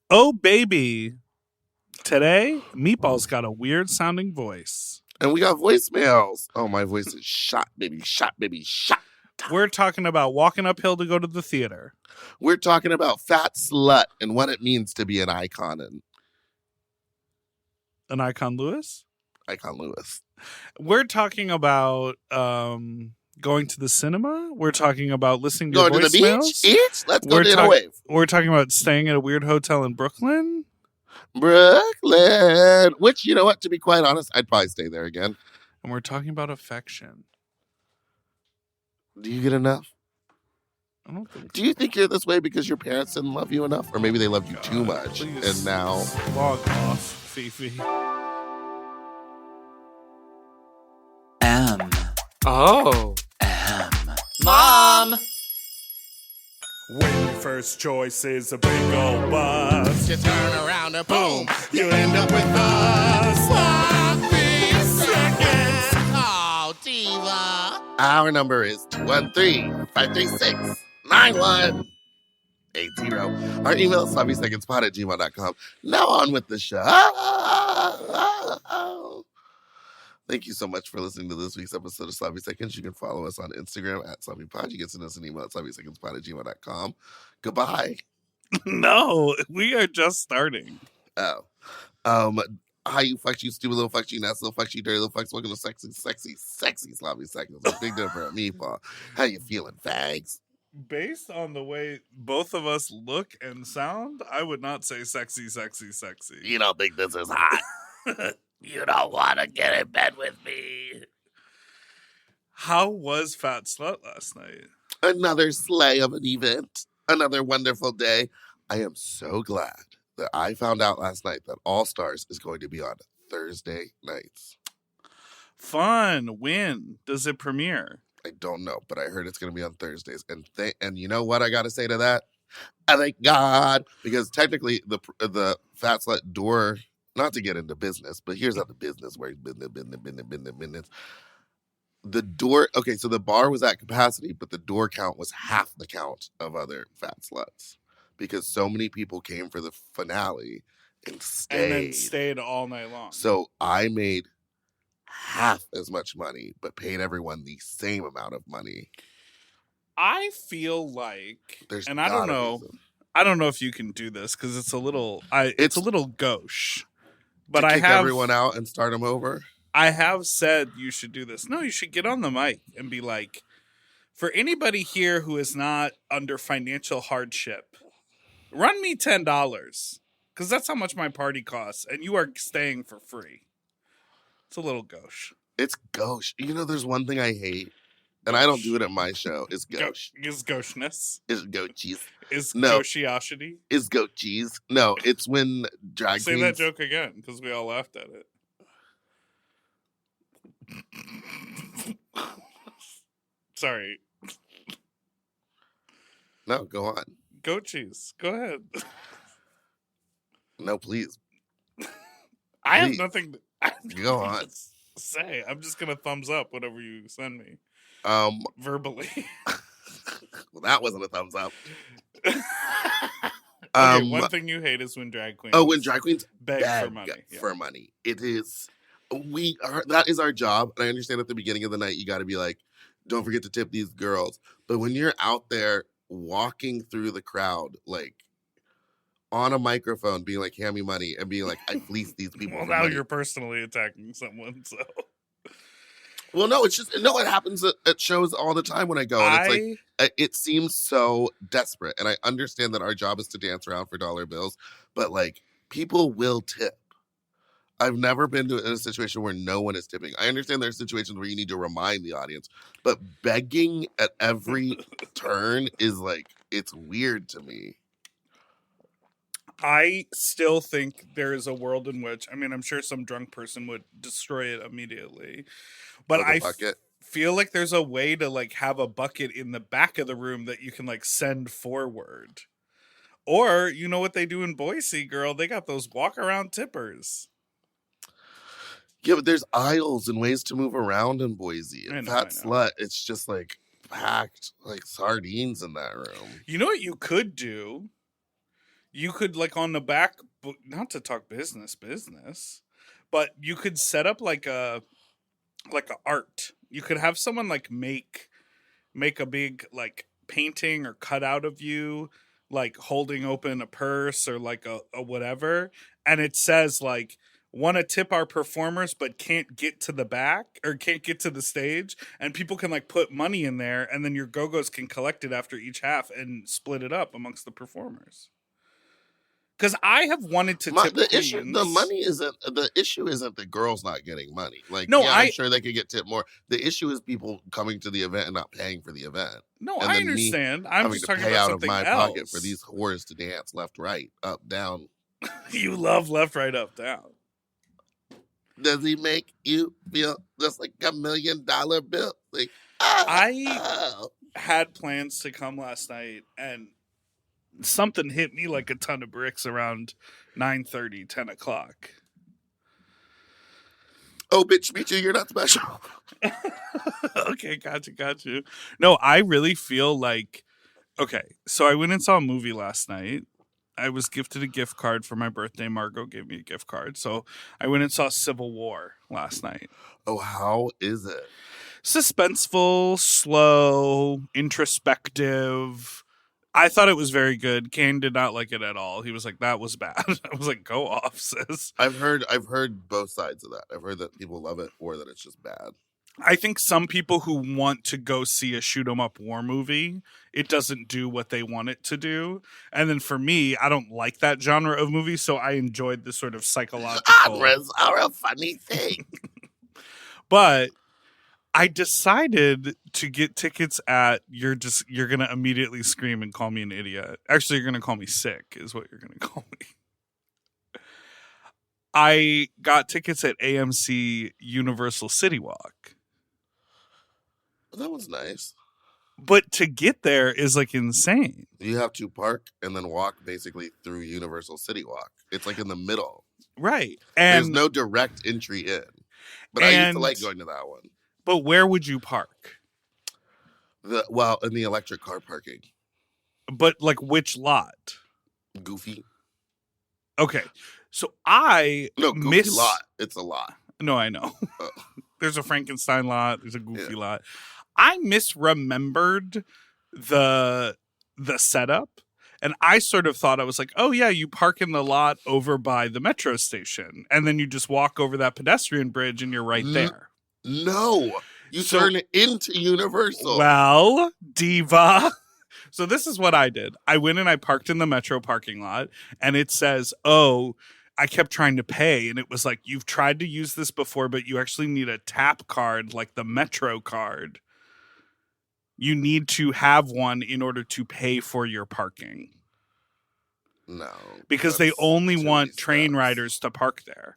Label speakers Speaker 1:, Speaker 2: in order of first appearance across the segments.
Speaker 1: Oh, baby. Today, Meatball's got a weird sounding voice.
Speaker 2: And we got voicemails. Oh, my voice is shot, baby, shot, baby, shot.
Speaker 1: We're talking about walking uphill to go to the theater.
Speaker 2: We're talking about fat slut and what it means to be an icon and
Speaker 1: An Icon Lewis?
Speaker 2: Icon Lewis.
Speaker 1: We're talking about going to the cinema. We're talking about listening to
Speaker 2: Going to the
Speaker 1: voicemails.
Speaker 2: beach? Let's go
Speaker 1: We're
Speaker 2: to a wave.
Speaker 1: We're talking about staying at a weird hotel in Brooklyn.
Speaker 2: Brooklyn. Which, you know what, to be quite honest, I'd probably stay there again.
Speaker 1: And we're talking about affection.
Speaker 2: Do you get enough?
Speaker 1: I don't think so.
Speaker 2: Do you think you're this way because your parents didn't love you enough? Or maybe they loved you too much.
Speaker 1: Please
Speaker 2: And now...
Speaker 1: log off, Fifi.
Speaker 3: M.
Speaker 4: Oh.
Speaker 3: M.
Speaker 4: Mom!
Speaker 1: When your first choice is a big old bus,
Speaker 2: You turn around and boom,
Speaker 1: you end up with us.
Speaker 2: sloppy seconds. Oh, diva. Our number is 213-536-9180. Our email is sloppysecondspot@gmail.com. Now on with the show. Thank you so much for listening to this week's episode of Sloppy Seconds. You can follow us on Instagram at sloppypod. You can send us an email at sloppysecondspot@gmail.com. Goodbye.
Speaker 1: No, we are just starting.
Speaker 2: Oh. Hi, you fucks, you stupid little fucks, you nasty little fucks, you dirty little fucks. Welcome to sexy Sloppy Seconds with Big Dipper and Meatball. How you feeling, fags?
Speaker 1: Based on the way both of us look and sound, I would not say sexy.
Speaker 2: You don't think this is hot? You don't want to get in bed with me.
Speaker 1: How was Fat Slut last night?
Speaker 2: Another slay of an event. Another wonderful day. I am so glad that I found out last night that All Stars is going to be on Thursday nights.
Speaker 1: Fun. When does it premiere?
Speaker 2: I don't know, but I heard it's going to be on Thursdays. And you know what I got to say to that? I thank God. Because technically, the Fat Slut door, not to get into business, but here's how the business works. Business. The door, okay, so the bar was at capacity, but the door count was half the count of other Fat Sluts. Because so many people came for the finale and stayed.
Speaker 1: And then stayed all night long.
Speaker 2: So I made half as much money, but paid everyone the same amount of money.
Speaker 1: I feel like,
Speaker 2: There's
Speaker 1: and I don't know if you can do this because it's a little, it's a little gauche. But
Speaker 2: to
Speaker 1: I
Speaker 2: kick
Speaker 1: have
Speaker 2: everyone out and start them over.
Speaker 1: I have said you should do this. No, you should get on the mic and be like, for anybody here who is not under financial hardship, run me $10 because that's how much my party costs, and you are staying for free. It's a little gauche.
Speaker 2: It's gauche. You know, there's one thing I hate, and I don't do it at my show. It's gauche.
Speaker 1: Is gaucheness?
Speaker 2: It's goat cheese.
Speaker 1: Is
Speaker 2: No.
Speaker 1: gauchiosity?
Speaker 2: It's goat cheese. No, it's when drag
Speaker 1: Say
Speaker 2: queens...
Speaker 1: that joke again because we all laughed at it. Sorry.
Speaker 2: No, go on.
Speaker 1: Goat cheese. Go ahead.
Speaker 2: No, please.
Speaker 1: I have
Speaker 2: Please.
Speaker 1: nothing
Speaker 2: Go on.
Speaker 1: to say. I'm just going to thumbs up whatever you send me. Verbally.
Speaker 2: Well, that wasn't a thumbs up.
Speaker 1: Okay, one thing you hate is when drag queens.
Speaker 2: Oh, when drag queens
Speaker 1: beg for money.
Speaker 2: For money. It is... that is our job. And I understand at the beginning of the night, you got to be like, don't forget to tip these girls. But when you're out there walking through the crowd, like on a microphone, being like, hand me money, and being like, I fleeced these people.
Speaker 1: Well,
Speaker 2: for
Speaker 1: now
Speaker 2: money.
Speaker 1: you're personally attacking someone, so.
Speaker 2: Well, no, it's just, no, it happens at shows all the time when I go. And it's like, it seems so desperate. And I understand that our job is to dance around for dollar bills, but like, people will tip. I've never been in a situation where no one is tipping. I understand there are situations where you need to remind the audience, but begging at every turn is like, it's weird to me.
Speaker 1: I still think there is a world in which, I mean, I'm sure some drunk person would destroy it immediately, but I feel like there's a way to like have a bucket in the back of the room that you can like send forward. Or, you know what they do in Boise, girl? They got those walk around tippers.
Speaker 2: Yeah, but there's aisles and ways to move around in Boise. And Fat Slut, it's just like packed like sardines in that room.
Speaker 1: You know what you could do? you could like on the back, not to talk business, but you could set up like a art. You could have someone like make a big like painting or cutout of you like holding open a purse or like a whatever, and it says like, want to tip our performers but can't get to the back or can't get to the stage, and people can like put money in there, and then your go-go's can collect it after each half and split it up amongst the performers. Because I have wanted to tip
Speaker 2: the
Speaker 1: queens.
Speaker 2: The issue isn't the girls not getting money. Like,
Speaker 1: no,
Speaker 2: yeah, I'm sure they could get tipped more. The issue is people coming to the event and not paying for the event.
Speaker 1: No,
Speaker 2: and
Speaker 1: I understand. I'm just talking
Speaker 2: pay
Speaker 1: about
Speaker 2: out
Speaker 1: something
Speaker 2: of my
Speaker 1: else.
Speaker 2: pocket for these whores to dance left, right, up, down.
Speaker 1: You love left, right, up, down.
Speaker 2: Does he make you feel just like $1 million bill? Like,
Speaker 1: I had plans to come last night, and something hit me like a ton of bricks around 9:30, 10 o'clock.
Speaker 2: Oh, bitch, me too. You're not special.
Speaker 1: Okay, got you. No, I really feel like, okay, so I went and saw a movie last night. I was gifted a gift card for my birthday. Margot gave me a gift card. So I went and saw Civil War last night.
Speaker 2: Oh, how is it?
Speaker 1: Suspenseful, slow, introspective. I thought it was very good. Kane did not like it at all. He was like, that was bad. I was like, go off, sis.
Speaker 2: I've heard both sides of that. I've heard that people love it or that it's just bad.
Speaker 1: I think some people who want to go see a shoot 'em up war movie, it doesn't do what they want it to do. And then for me, I don't like that genre of movie, so I enjoyed the sort of psychological.
Speaker 2: Genres are a funny thing.
Speaker 1: But I decided to get tickets at you're gonna immediately scream and call me an idiot. Actually, you're gonna call me sick, is what you're gonna call me. I got tickets at AMC Universal City Walk.
Speaker 2: That was nice.
Speaker 1: But to get there is like insane.
Speaker 2: You have to park and then walk basically through Universal City Walk. It's like in the middle.
Speaker 1: Right. And
Speaker 2: there's no direct entry in. But I used to like going to that one.
Speaker 1: But where would you park?
Speaker 2: In the electric car parking.
Speaker 1: But like which lot?
Speaker 2: Goofy.
Speaker 1: Okay. So Goofy
Speaker 2: lot. It's a lot.
Speaker 1: No, I know. There's a Frankenstein lot. There's a Goofy lot. I misremembered the setup, and I sort of thought, I was like, oh yeah, you park in the lot over by the metro station, and then you just walk over that pedestrian bridge and you're right there.
Speaker 2: No, you turn into Universal.
Speaker 1: Well, diva. So this is what I did. I went and I parked in the metro parking lot, and it says, I kept trying to pay, and it was like, you've tried to use this before, but you actually need a tap card, like the Metro card. You need to have one in order to pay for your parking.
Speaker 2: No.
Speaker 1: Because they only want train riders to park there.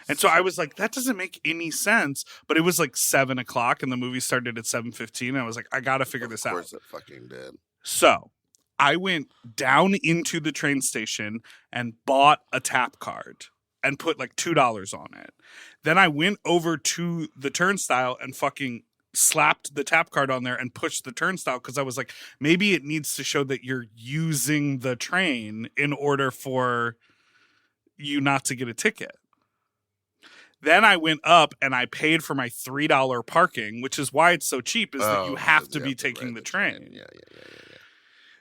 Speaker 1: And so I was like, that doesn't make any sense. But it was like 7 o'clock, and the movie started at 7:15. I was like, I got to figure this out. Of
Speaker 2: course it fucking did.
Speaker 1: So I went down into the train station and bought a tap card and put like $2 on it. Then I went over to the turnstile and fucking slapped the tap card on there and pushed the turnstile, because I was like, maybe it needs to show that you're using the train in order for you not to get a ticket. Then I went up and I paid for my $3 parking, which is why it's so cheap, is that you have to be taking the train.
Speaker 2: Yeah.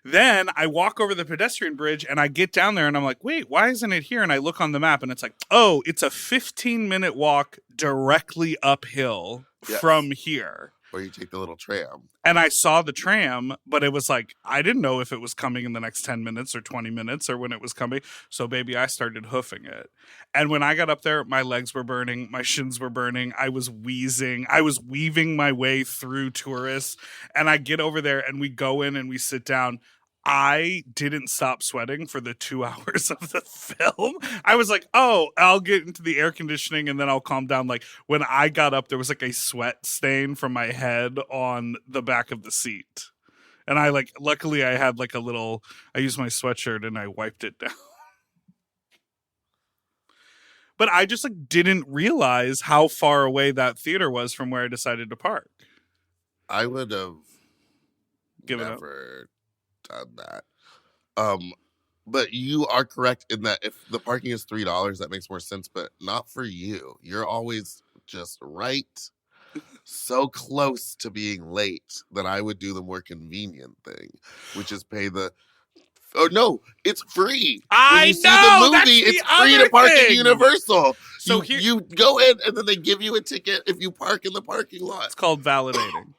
Speaker 1: Then I walk over the pedestrian bridge and I get down there and I'm like, wait, why isn't it here? And I look on the map and it's like, oh, it's a 15-minute walk directly uphill from here.
Speaker 2: Or you take the little tram.
Speaker 1: And I saw the tram, but it was like, I didn't know if it was coming in the next 10 minutes or 20 minutes or when it was coming. So, baby, I started hoofing it. And when I got up there, my legs were burning. My shins were burning. I was wheezing. I was weaving my way through tourists. And I get over there and we go in and we sit down. I didn't stop sweating for the 2 hours of the film. I was like, oh, I'll get into the air conditioning and then I'll calm down. Like, when I got up, there was like a sweat stain from my head on the back of the seat. And luckily I had like I used my sweatshirt and I wiped it down. But I just like didn't realize how far away that theater was from where I decided to park.
Speaker 2: I would have
Speaker 1: given
Speaker 2: never done that. But you are correct in that if the parking is $3, that makes more sense, but not for you. You're always just right, so close to being late that I would do the more convenient thing, which is pay the. Oh no, it's free. When you see the movie, it's free to park at Universal. So you go in and then they give you a ticket if you park in the parking lot.
Speaker 1: It's called validating.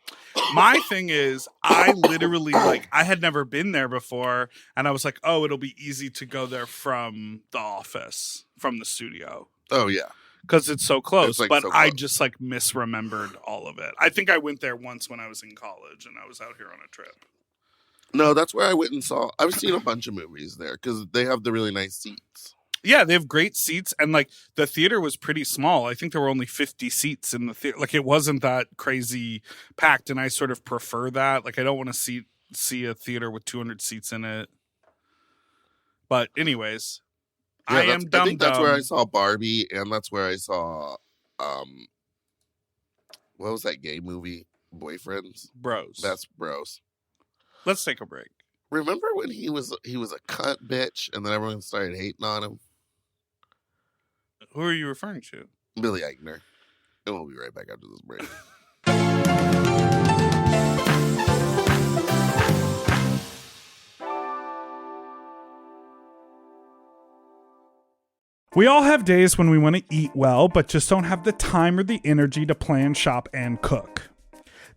Speaker 1: My thing is, I literally, like, I had never been there before, and I was like, oh, it'll be easy to go there from the office, from the studio.
Speaker 2: Oh, yeah.
Speaker 1: Because it's so close,
Speaker 2: like,
Speaker 1: but
Speaker 2: so close.
Speaker 1: I just, like, misremembered all of it. I think I went there once when I was in college, and I was out here on a trip.
Speaker 2: No, that's where I went and saw. I've seen a bunch of movies there, because they have the really nice seats.
Speaker 1: Yeah, they have great seats, and like the theater was pretty small. I think there were only 50 seats in the theater. Like it wasn't that crazy packed, and I sort of prefer that. Like I don't want to see a theater with 200 seats in it. But anyways,
Speaker 2: yeah,
Speaker 1: I think
Speaker 2: that's where I saw Barbie, and that's where I saw what was that gay movie? Boyfriends?
Speaker 1: Bros.
Speaker 2: That's Bros.
Speaker 1: Let's take a break.
Speaker 2: Remember when he was a cunt bitch, and then everyone started hating on him?
Speaker 1: Who are you referring to?
Speaker 2: Billy Eichner. And we'll be right back after this break.
Speaker 1: We all have days when we want to eat well, but just don't have the time or the energy to plan, shop, and cook.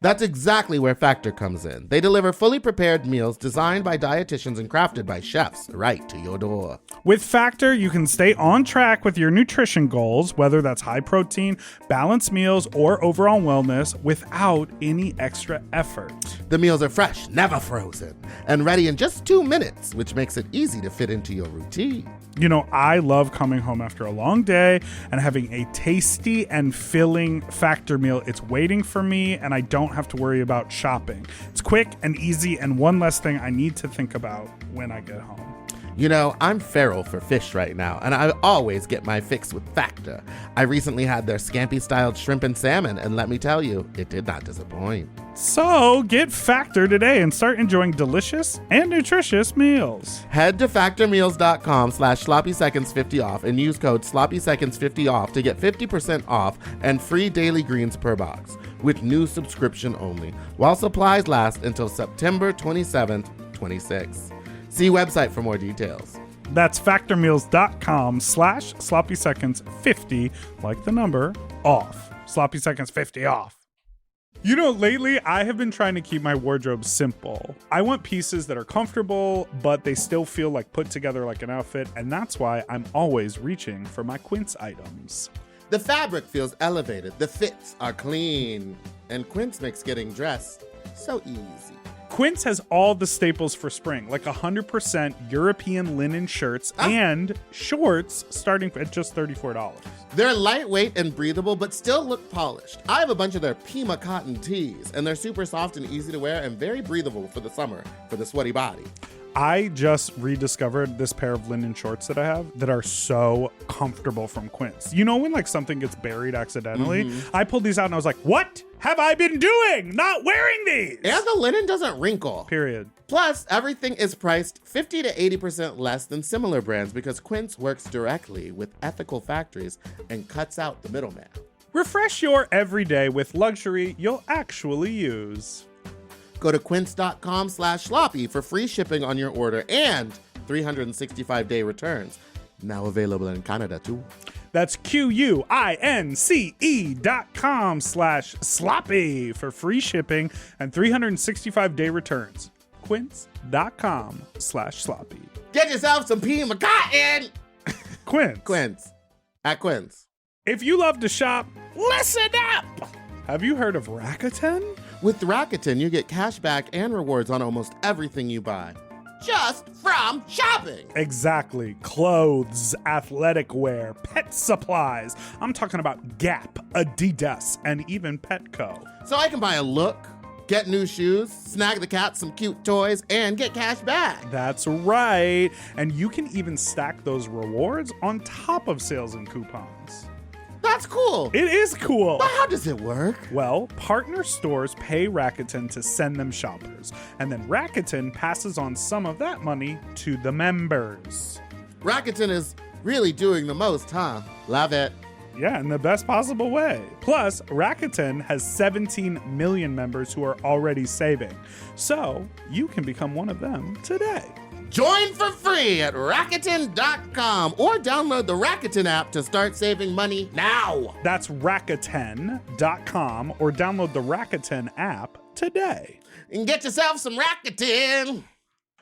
Speaker 3: That's exactly where Factor comes in. They deliver fully prepared meals designed by dietitians and crafted by chefs right to your door.
Speaker 1: With Factor, you can stay on track with your nutrition goals, whether that's high protein, balanced meals, or overall wellness, without any extra effort.
Speaker 3: The meals are fresh, never frozen, and ready in just 2 minutes, which makes it easy to fit into your routine.
Speaker 1: You know, I love coming home after a long day and having a tasty and filling Factor meal. It's waiting for me, and I don't have to worry about shopping. It's quick and easy, and one less thing I need to think about when I get home.
Speaker 3: You know, I'm feral for fish right now, and I always get my fix with Factor. I recently had their scampi-styled shrimp and salmon, and let me tell you, it did not disappoint.
Speaker 1: So get Factor today and start enjoying delicious and nutritious meals.
Speaker 3: Head to factormeals.com/sloppyseconds50 off and use code sloppyseconds50 off to get 50% off and free daily greens per box with new subscription only, while supplies last until September 27th, 26. See website for more details.
Speaker 1: That's factormeals.com/sloppyseconds50, like the number, off. Sloppy Seconds 50 off. You know, lately I have been trying to keep my wardrobe simple. I want pieces that are comfortable, but they still feel like put together like an outfit, and that's why I'm always reaching for my Quince items.
Speaker 3: The fabric feels elevated, the fits are clean, and Quince makes getting dressed so easy.
Speaker 1: Quince has all the staples for spring, like 100% European linen shirts and shorts starting at just $34.
Speaker 3: They're lightweight and breathable, but still look polished. I have a bunch of their Pima cotton tees, and they're super soft and easy to wear and very breathable for the summer, for the sweaty body.
Speaker 1: I just rediscovered this pair of linen shorts that I have that are so comfortable from Quince. You know when like something gets buried accidentally? Mm-hmm. I pulled these out and I was like, what have I been doing? Not wearing these!
Speaker 3: And the linen doesn't wrinkle.
Speaker 1: Period.
Speaker 3: Plus, everything is priced 50 to 80% less than similar brands because Quince works directly with ethical factories and cuts out the middleman.
Speaker 1: Refresh your everyday with luxury you'll actually use.
Speaker 3: Go to quince.com/sloppy for free shipping on your order and 365-day returns. Now available in Canada, too.
Speaker 1: That's QUINCE.com/sloppy for free shipping and 365-day returns. Quince.com/sloppy.
Speaker 3: Get yourself some Pima cotton!
Speaker 1: Quince.
Speaker 3: Quince. At Quince.
Speaker 1: If you love to shop, listen up! Have you heard of Rakuten?
Speaker 3: With Rakuten, you get cash back and rewards on almost everything you buy. Just from shopping.
Speaker 1: Exactly. Clothes, athletic wear, pet supplies. I'm talking about Gap, Adidas, and even Petco.
Speaker 3: So I can buy a look, get new shoes, snag the cat some cute toys, and get cash back.
Speaker 1: That's right. And you can even stack those rewards on top of sales and coupons.
Speaker 3: That's That's cool.
Speaker 5: It is cool.
Speaker 3: But how does it work?
Speaker 5: Well, partner stores pay Rakuten to send them shoppers, and then Rakuten passes on some of that money to the members.
Speaker 3: Rakuten is really doing the most, huh? Love it.
Speaker 5: Yeah, in the best possible way. Plus, Rakuten has 17 million members who are already saving. So, you can become one of them today.
Speaker 3: Join for free at Rakuten.com or download the Rakuten app to start saving money now.
Speaker 5: That's Rakuten.com or download the Rakuten app today.
Speaker 3: And get yourself some Rakuten.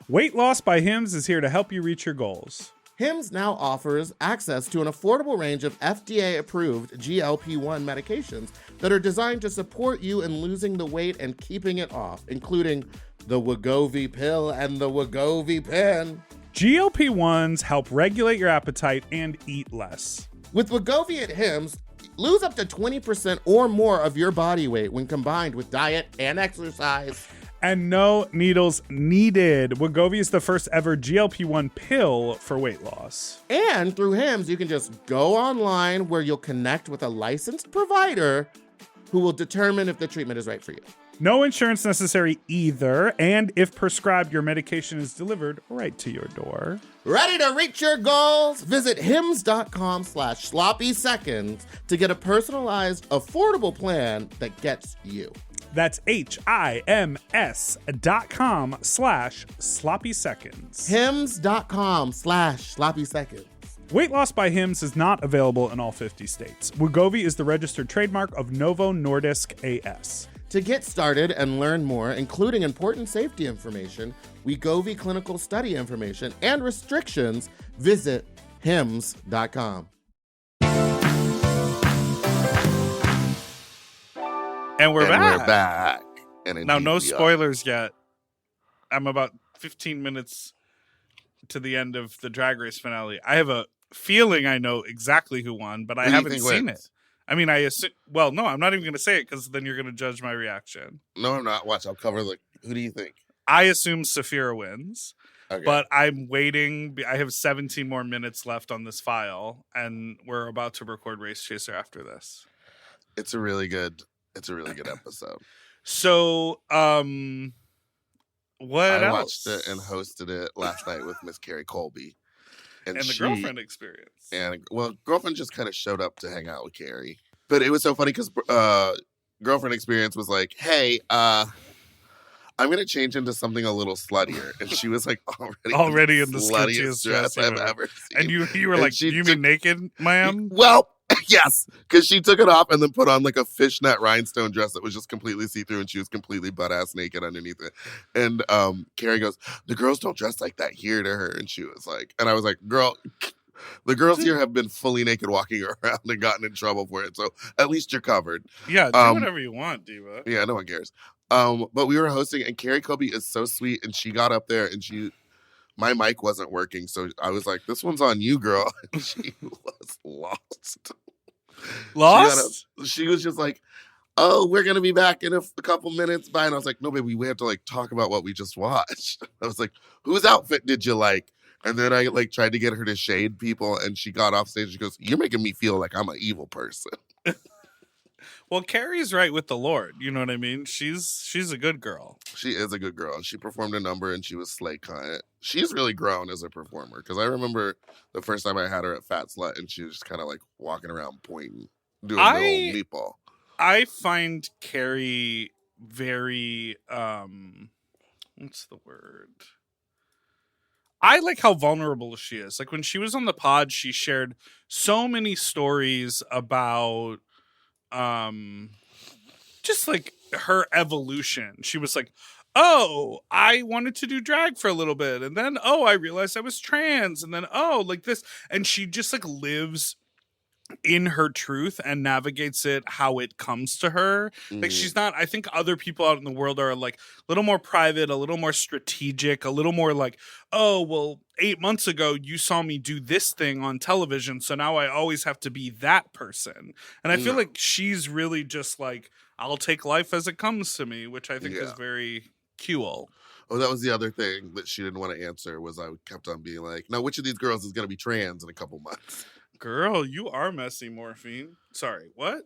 Speaker 5: Weight Loss by Hims is here to help you reach your goals.
Speaker 3: Hims now offers access to an affordable range of FDA-approved GLP-1 medications that are designed to support you in losing the weight and keeping it off, including the Wegovy pill and the Wegovy pen.
Speaker 5: GLP-1s help regulate your appetite and eat less.
Speaker 3: With Wegovy at Hims, lose up to 20% or more of your body weight when combined with diet and exercise.
Speaker 5: And no needles needed. Wegovy is the first ever GLP-1 pill for weight loss.
Speaker 3: And through Hims, you can just go online where you'll connect with a licensed provider who will determine if the treatment is right for you.
Speaker 5: No insurance necessary either, and if prescribed, your medication is delivered right to your door.
Speaker 3: Ready to reach your goals? Visit hims.com/sloppy seconds to get a personalized, affordable plan that gets you.
Speaker 5: That's HIMS.com/sloppy seconds.
Speaker 3: hims.com/sloppy seconds.
Speaker 5: Weight Loss by Hims is not available in all 50 states. Wegovy is the registered trademark of Novo Nordisk AS.
Speaker 3: To get started and learn more, including important safety information, Wegovy clinical study information, and restrictions, visit hims.com.
Speaker 1: And we're back.
Speaker 2: We're back. And
Speaker 1: Now, no
Speaker 2: indeed we are.
Speaker 1: spoilers yet. I'm about 15 minutes to the end of the Drag Race finale. I have a feeling I know exactly who won, but I
Speaker 2: Who do you
Speaker 1: haven't
Speaker 2: think
Speaker 1: seen
Speaker 2: wins?
Speaker 1: it. I mean, I assume. Well, no, I'm not even going to say it because then you're going to judge my reaction.
Speaker 2: No, I'm not. Watch, I'll cover the. Who do you think?
Speaker 1: I assume Saphira wins,
Speaker 2: Okay.
Speaker 1: but I'm waiting. I have 17 more minutes left on this file, and we're about to record Race Chaser after this.
Speaker 2: It's a really good episode.
Speaker 1: So, what
Speaker 2: I
Speaker 1: else?
Speaker 2: watched it and hosted it last night with Miss Carrie Colby.
Speaker 1: And the
Speaker 2: she-
Speaker 1: girlfriend experience.
Speaker 2: And girlfriend just kind of showed up to hang out with Carrie. But it was so funny because girlfriend experience was like, hey, I'm gonna change into something a little sluttier. And she was like
Speaker 1: Already in the
Speaker 2: sluttiest
Speaker 1: sketchiest
Speaker 2: dress
Speaker 1: dress
Speaker 2: I've
Speaker 1: ever.
Speaker 2: ever seen.
Speaker 1: And you were
Speaker 2: And
Speaker 1: like,
Speaker 2: she
Speaker 1: you
Speaker 2: took-
Speaker 1: mean naked, ma'am?
Speaker 2: Well, yes, because she took it off and then put on like a fishnet rhinestone dress that was just completely see-through, and she was completely butt-ass naked underneath it. And Carrie goes, the girls don't dress like that here to her. And she was like, and I was like, girl, the girls here have been fully naked walking around and gotten in trouble for it. So at least you're covered.
Speaker 1: Yeah, do whatever you want, Diva.
Speaker 2: Yeah, no one cares. But we were hosting, and Carrie Colby is so sweet, and she got up there, and my mic wasn't working, so I was like, this one's on you, girl. And she was lost.
Speaker 1: Lost?
Speaker 2: She was just like, oh, we're going to be back in a couple minutes. Bye. And I was like, no, baby, we have to like talk about what we just watched. I was like, whose outfit did you like? And then I like tried to get her to shade people, and she got off stage. She goes, you're making me feel like I'm an evil person.
Speaker 1: Well, Carrie's right with the Lord. You know what I mean? She's a good girl.
Speaker 2: She is a good girl. She performed a number, and she was slay cunt. She's really grown as a performer, because I remember the first time I had her at Fat Slut, and she was just kind of like walking around pointing, doing the old meatball.
Speaker 1: I find Carrie very what's the word? I like how vulnerable she is. Like when she was on the pod, she shared so many stories about just like her evolution. She was like, oh, I wanted to do drag for a little bit, and then I realized I was trans, and then like this, and she just like lives in her truth and navigates it how it comes to her. Like she's not, I think other people out in the world are like a little more private, a little more strategic, a little more like, oh, well, 8 months ago you saw me do this thing on television, so now I always have to be that person. And I feel like she's really just like, I'll take life as it comes to me, which I think is very cool.
Speaker 2: Oh, that was the other thing that she didn't want to answer, was I kept on being like, now which of these girls is going to be trans in a couple months?
Speaker 1: Girl, you are messy, Morphine. Sorry, what?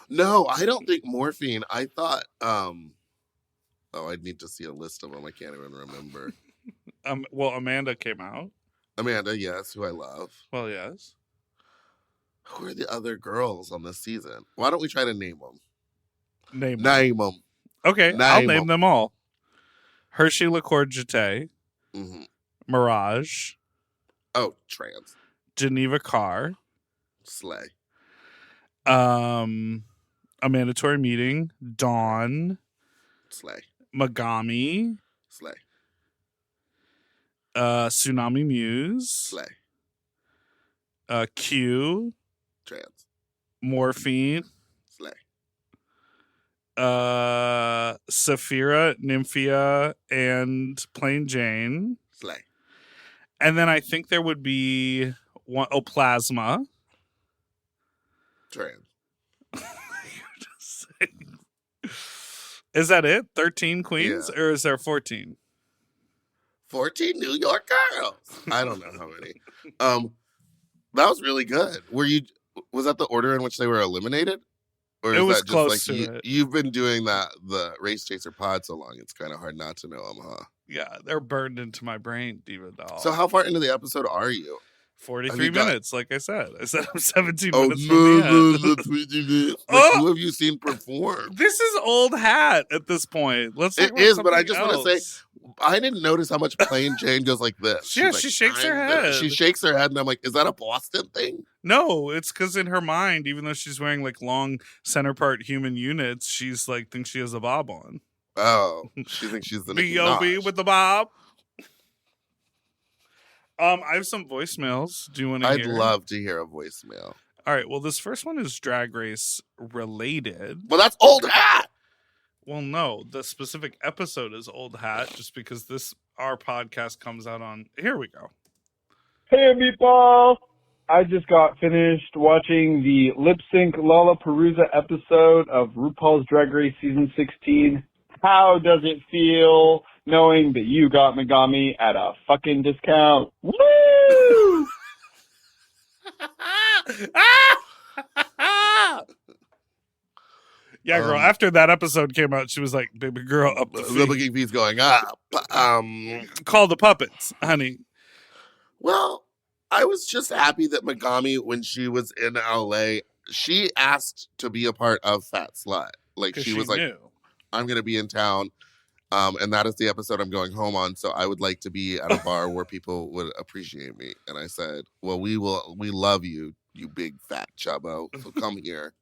Speaker 2: No, I don't think Morphine. I thought, I'd need to see a list of them. I can't even remember.
Speaker 1: Well, Amanda came out.
Speaker 2: Amanda, yes, who I love.
Speaker 1: Well, yes.
Speaker 2: Who are the other girls on this season? Why don't we try to name them?
Speaker 1: Name them. Okay, I'll name them all. Hershey LaCourgette, Mirage.
Speaker 2: Oh, trans.
Speaker 1: Geneva Carr.
Speaker 2: Slay.
Speaker 1: A Mandatory Meeting. Dawn.
Speaker 2: Slay.
Speaker 1: Megami.
Speaker 2: Slay.
Speaker 1: Tsunami Muse.
Speaker 2: Slay.
Speaker 1: Q.
Speaker 2: Trans.
Speaker 1: Morphine.
Speaker 2: Slay.
Speaker 1: Saphira, Nymphia, and Plain Jane.
Speaker 2: Slay.
Speaker 1: And then I think there would be Plasma.
Speaker 2: Trans.
Speaker 1: Is that it? 13 queens? Yeah. Or is there 14?
Speaker 2: 14 New York girls. I don't know how many. That was really good. Was that the order in which they were eliminated? Or
Speaker 1: it was
Speaker 2: that just
Speaker 1: close to it.
Speaker 2: You've been doing the Race Chaser pod so long, it's kind of hard not to know them, huh?
Speaker 1: Yeah, they're burned into my brain, Diva Doll.
Speaker 2: So how far into the episode are you?
Speaker 1: 43 minutes, like I said. I said I'm 17 minutes from the end.
Speaker 2: Who have you seen perform?
Speaker 1: This is old hat at this point.
Speaker 2: It is, but I just want to say, I didn't notice how much Plain Jane goes like this.
Speaker 1: Yeah, she shakes her head.
Speaker 2: She shakes her head, and I'm like, is that a Boston thing?
Speaker 1: No, it's because in her mind, even though she's wearing like long center part human units, she's like thinks she has a bob on.
Speaker 2: Oh, she thinks she's the
Speaker 1: B.O.B. with the bob. I have some voicemails. Do you want to hear?
Speaker 2: I'd love to hear a voicemail.
Speaker 1: All right. Well, this first one is Drag Race related.
Speaker 2: Well, that's old hat.
Speaker 1: Well, no, the specific episode is old hat just because our podcast comes out on. Here we go.
Speaker 6: Hey, Meatball. I just got finished watching the Lip Sync Lollapalooza episode of RuPaul's Drag Race Season 16. How does it feel knowing that you got Megami at a fucking discount? Woo!
Speaker 1: Yeah, girl. After that episode came out, she was like, "Baby girl, up the
Speaker 2: The booking fee's going up."
Speaker 1: Call the puppets, honey.
Speaker 2: Well, I was just happy that Megami, when she was in LA, she asked to be a part of Fat Slut. Like she was like,
Speaker 1: knew.
Speaker 2: "I'm going to be in town." And that is the episode I'm going home on. So I would like to be at a bar where people would appreciate me. And I said, well, we love you, you big fat chubbo. So come here.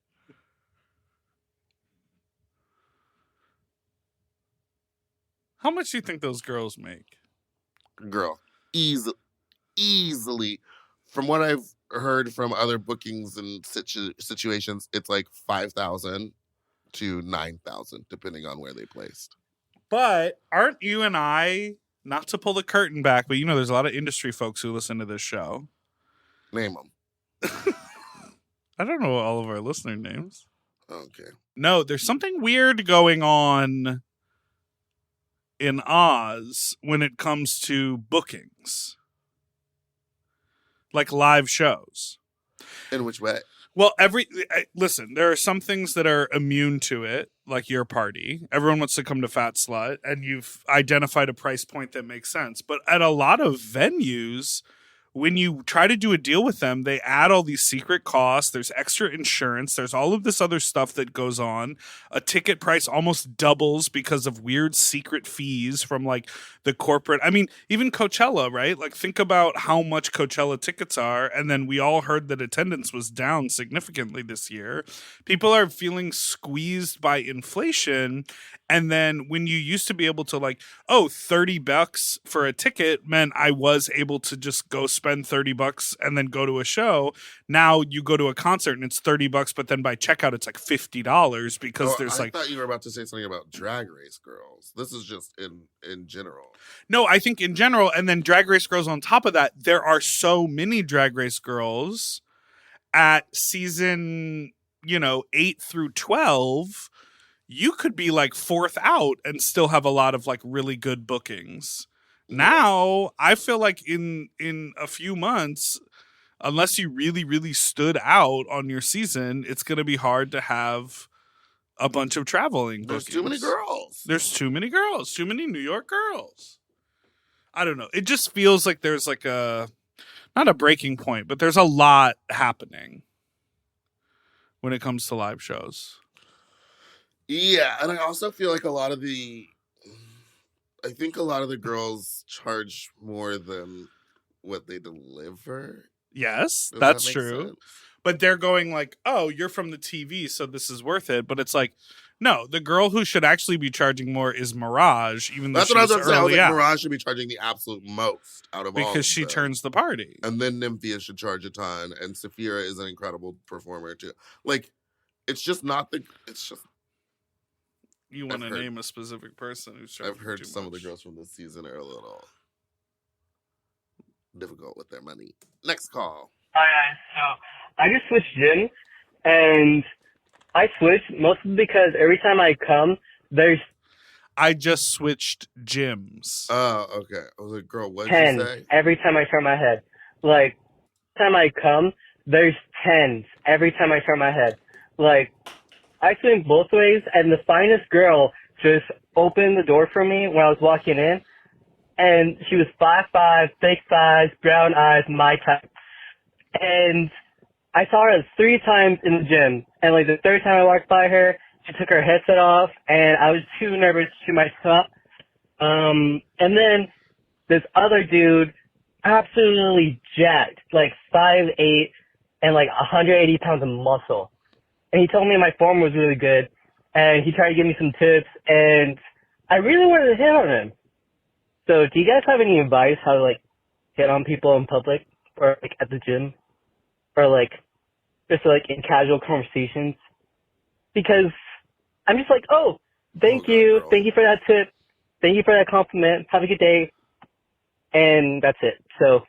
Speaker 1: How much do you think those girls make?
Speaker 2: Girl, easily. From what I've heard from other bookings and situations, it's like 5,000 to 9,000, depending on where they placed.
Speaker 1: But aren't you and I, not to pull the curtain back, but there's a lot of industry folks who listen to this show.
Speaker 2: Name them.
Speaker 1: I don't know all of our listener names.
Speaker 2: Okay.
Speaker 1: No, there's something weird going on in Oz when it comes to bookings. Like live shows.
Speaker 2: In which way?
Speaker 1: Well, listen, there are some things that are immune to it, like your party. Everyone wants to come to Fat Slut, and you've identified a price point that makes sense. But at a lot of venues, when you try to do a deal with them, they add all these secret costs. There's extra insurance. There's all of this other stuff that goes on. A ticket price almost doubles because of weird secret fees from like the corporate. I mean, even Coachella, right? Like think about how much Coachella tickets are. And then we all heard that attendance was down significantly this year. People are feeling squeezed by inflation. And then when you used to be able to like, $30 for a ticket meant I was able to just go spend $30 and then go to a show. Now you go to a concert and it's $30, but then by checkout it's like $50 because there's
Speaker 2: I thought you were about to say something about Drag Race girls. This is just in general.
Speaker 1: No, I think in general, and then Drag Race girls on top of that, there are so many Drag Race girls at season, 8 through 12. You could be like fourth out and still have a lot of like really good bookings. Now, I feel like in a few months, unless you really, really stood out on your season, it's going to be hard to have a bunch of traveling
Speaker 2: There's
Speaker 1: bookings.
Speaker 2: too many girls.
Speaker 1: There's too many girls. Too many New York girls. I don't know. It just feels like there's like not a breaking point, but there's a lot happening when it comes to live shows.
Speaker 2: Yeah, and I also feel like a lot of the girls charge more than what they deliver.
Speaker 1: Yes,
Speaker 2: Does
Speaker 1: that's
Speaker 2: that make
Speaker 1: true.
Speaker 2: sense?
Speaker 1: But they're going like, oh, you're from the TV, so this is worth it. But it's like, no, the girl who should actually be charging more is Mirage, even though
Speaker 2: That's what I was
Speaker 1: she's
Speaker 2: going to say. I was
Speaker 1: early
Speaker 2: like,
Speaker 1: out.
Speaker 2: Mirage should be charging the absolute most out of all
Speaker 1: Because
Speaker 2: of
Speaker 1: she
Speaker 2: them.
Speaker 1: turns the party.
Speaker 2: And then Nymphia should charge a ton, and Saphira is an incredible performer too. Like, it's just not the. It's just.
Speaker 1: You want to name a specific person who's charging
Speaker 2: I've heard
Speaker 1: too
Speaker 2: some
Speaker 1: much.
Speaker 2: of the girls from this season are a little difficult with their money. Next call.
Speaker 7: Hi guys, so I just switched gym, and I switched mostly because every time I come, there's
Speaker 1: I just switched gyms.
Speaker 2: Oh, okay. I was like, girl, what did
Speaker 7: 10
Speaker 2: you say?
Speaker 7: every time I turn my head. Like, every time I come, there's 10s every time I turn my head. Like, I swing both ways, and the finest girl just opened the door for me when I was walking in, and she was 5'5", thick thighs, brown eyes, my type. And I saw her 3 times in the gym, and like the third time I walked by her, she took her headset off, and I was too nervous to myself. And then this other dude, absolutely jacked, like 5'8", and like 180 pounds of muscle. And he told me my form was really good, and he tried to give me some tips, and I really wanted to hit on him. So do you guys have any advice how to like hit on people in public or like at the gym? Or like just like in casual conversations? Because I'm just like, oh, thank you for that tip. Thank you for that compliment. Have a good day. And that's it. So